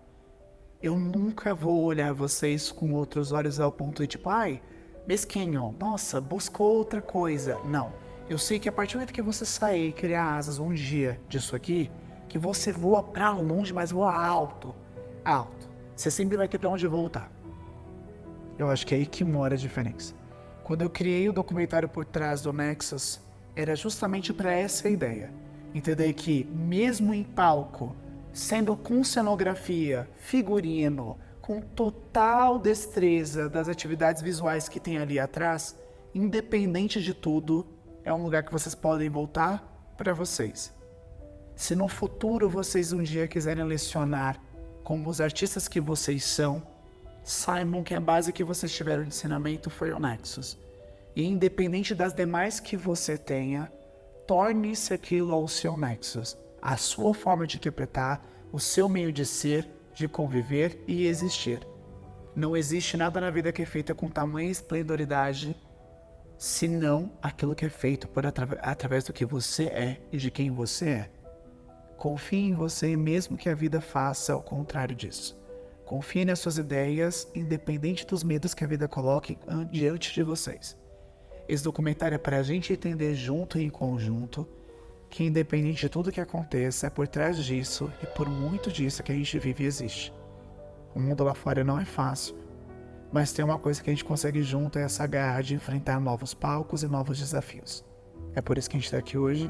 [SPEAKER 1] Eu nunca vou olhar vocês com outros olhos ao ponto de tipo, ai, mesquinho, nossa, buscou outra coisa. Não. Eu sei que a partir do momento que você sair e criar asas um dia disso aqui, que você voa pra longe, mas voa alto. Alto. Você sempre vai ter pra onde voltar. Eu acho que é aí que mora a diferença. Quando eu criei o documentário por trás do Nexus, era justamente para essa ideia. Entender que, mesmo em palco, sendo com cenografia, figurino, com total destreza das atividades visuais que tem ali atrás, independente de tudo, é um lugar que vocês podem voltar para vocês. Se no futuro vocês um dia quiserem lecionar como os artistas que vocês são, saibam que a base que vocês tiveram de ensinamento foi o Nexus. E independente das demais que você tenha, torne-se aquilo ao seu Nexus. A sua forma de interpretar, o seu meio de ser, de conviver e existir. Não existe nada na vida que é feita com tamanha esplendoridade, senão aquilo que é feito através do que você é e de quem você é. Confie em você mesmo que a vida faça o contrário disso. Confie nas suas ideias, independente dos medos que a vida coloque diante de vocês. Esse documentário é para a gente entender junto e em conjunto que independente de tudo que aconteça, é por trás disso e por muito disso que a gente vive e existe. O mundo lá fora não é fácil, mas tem uma coisa que a gente consegue junto, é essa garra de enfrentar novos palcos e novos desafios. É por isso que a gente está aqui hoje,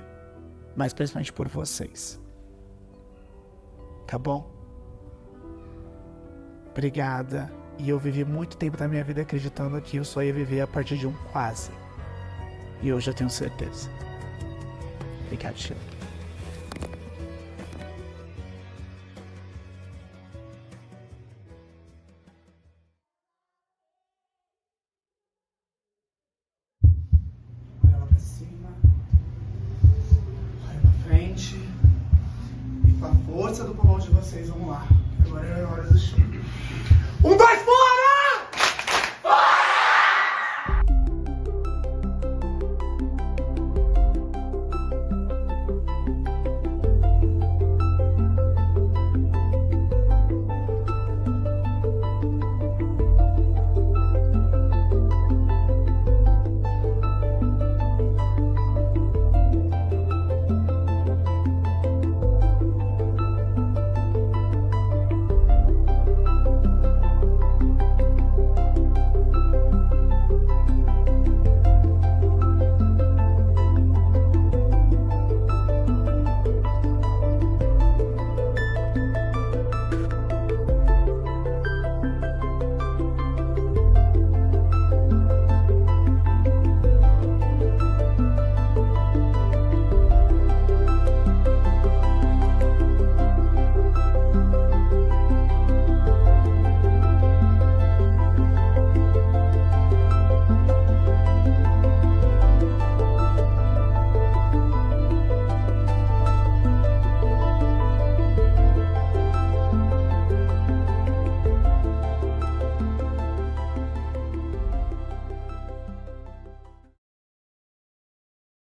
[SPEAKER 1] mas principalmente por vocês. Tá bom? Obrigada. E eu vivi muito tempo da minha vida acreditando que eu só ia viver a partir de um quase. E hoje eu tenho certeza. Obrigado, Sheila. Olha lá pra cima. Olha pra frente. E com a força do pulmão de vocês, vamos lá. Agora é a hora do show. 1, 2!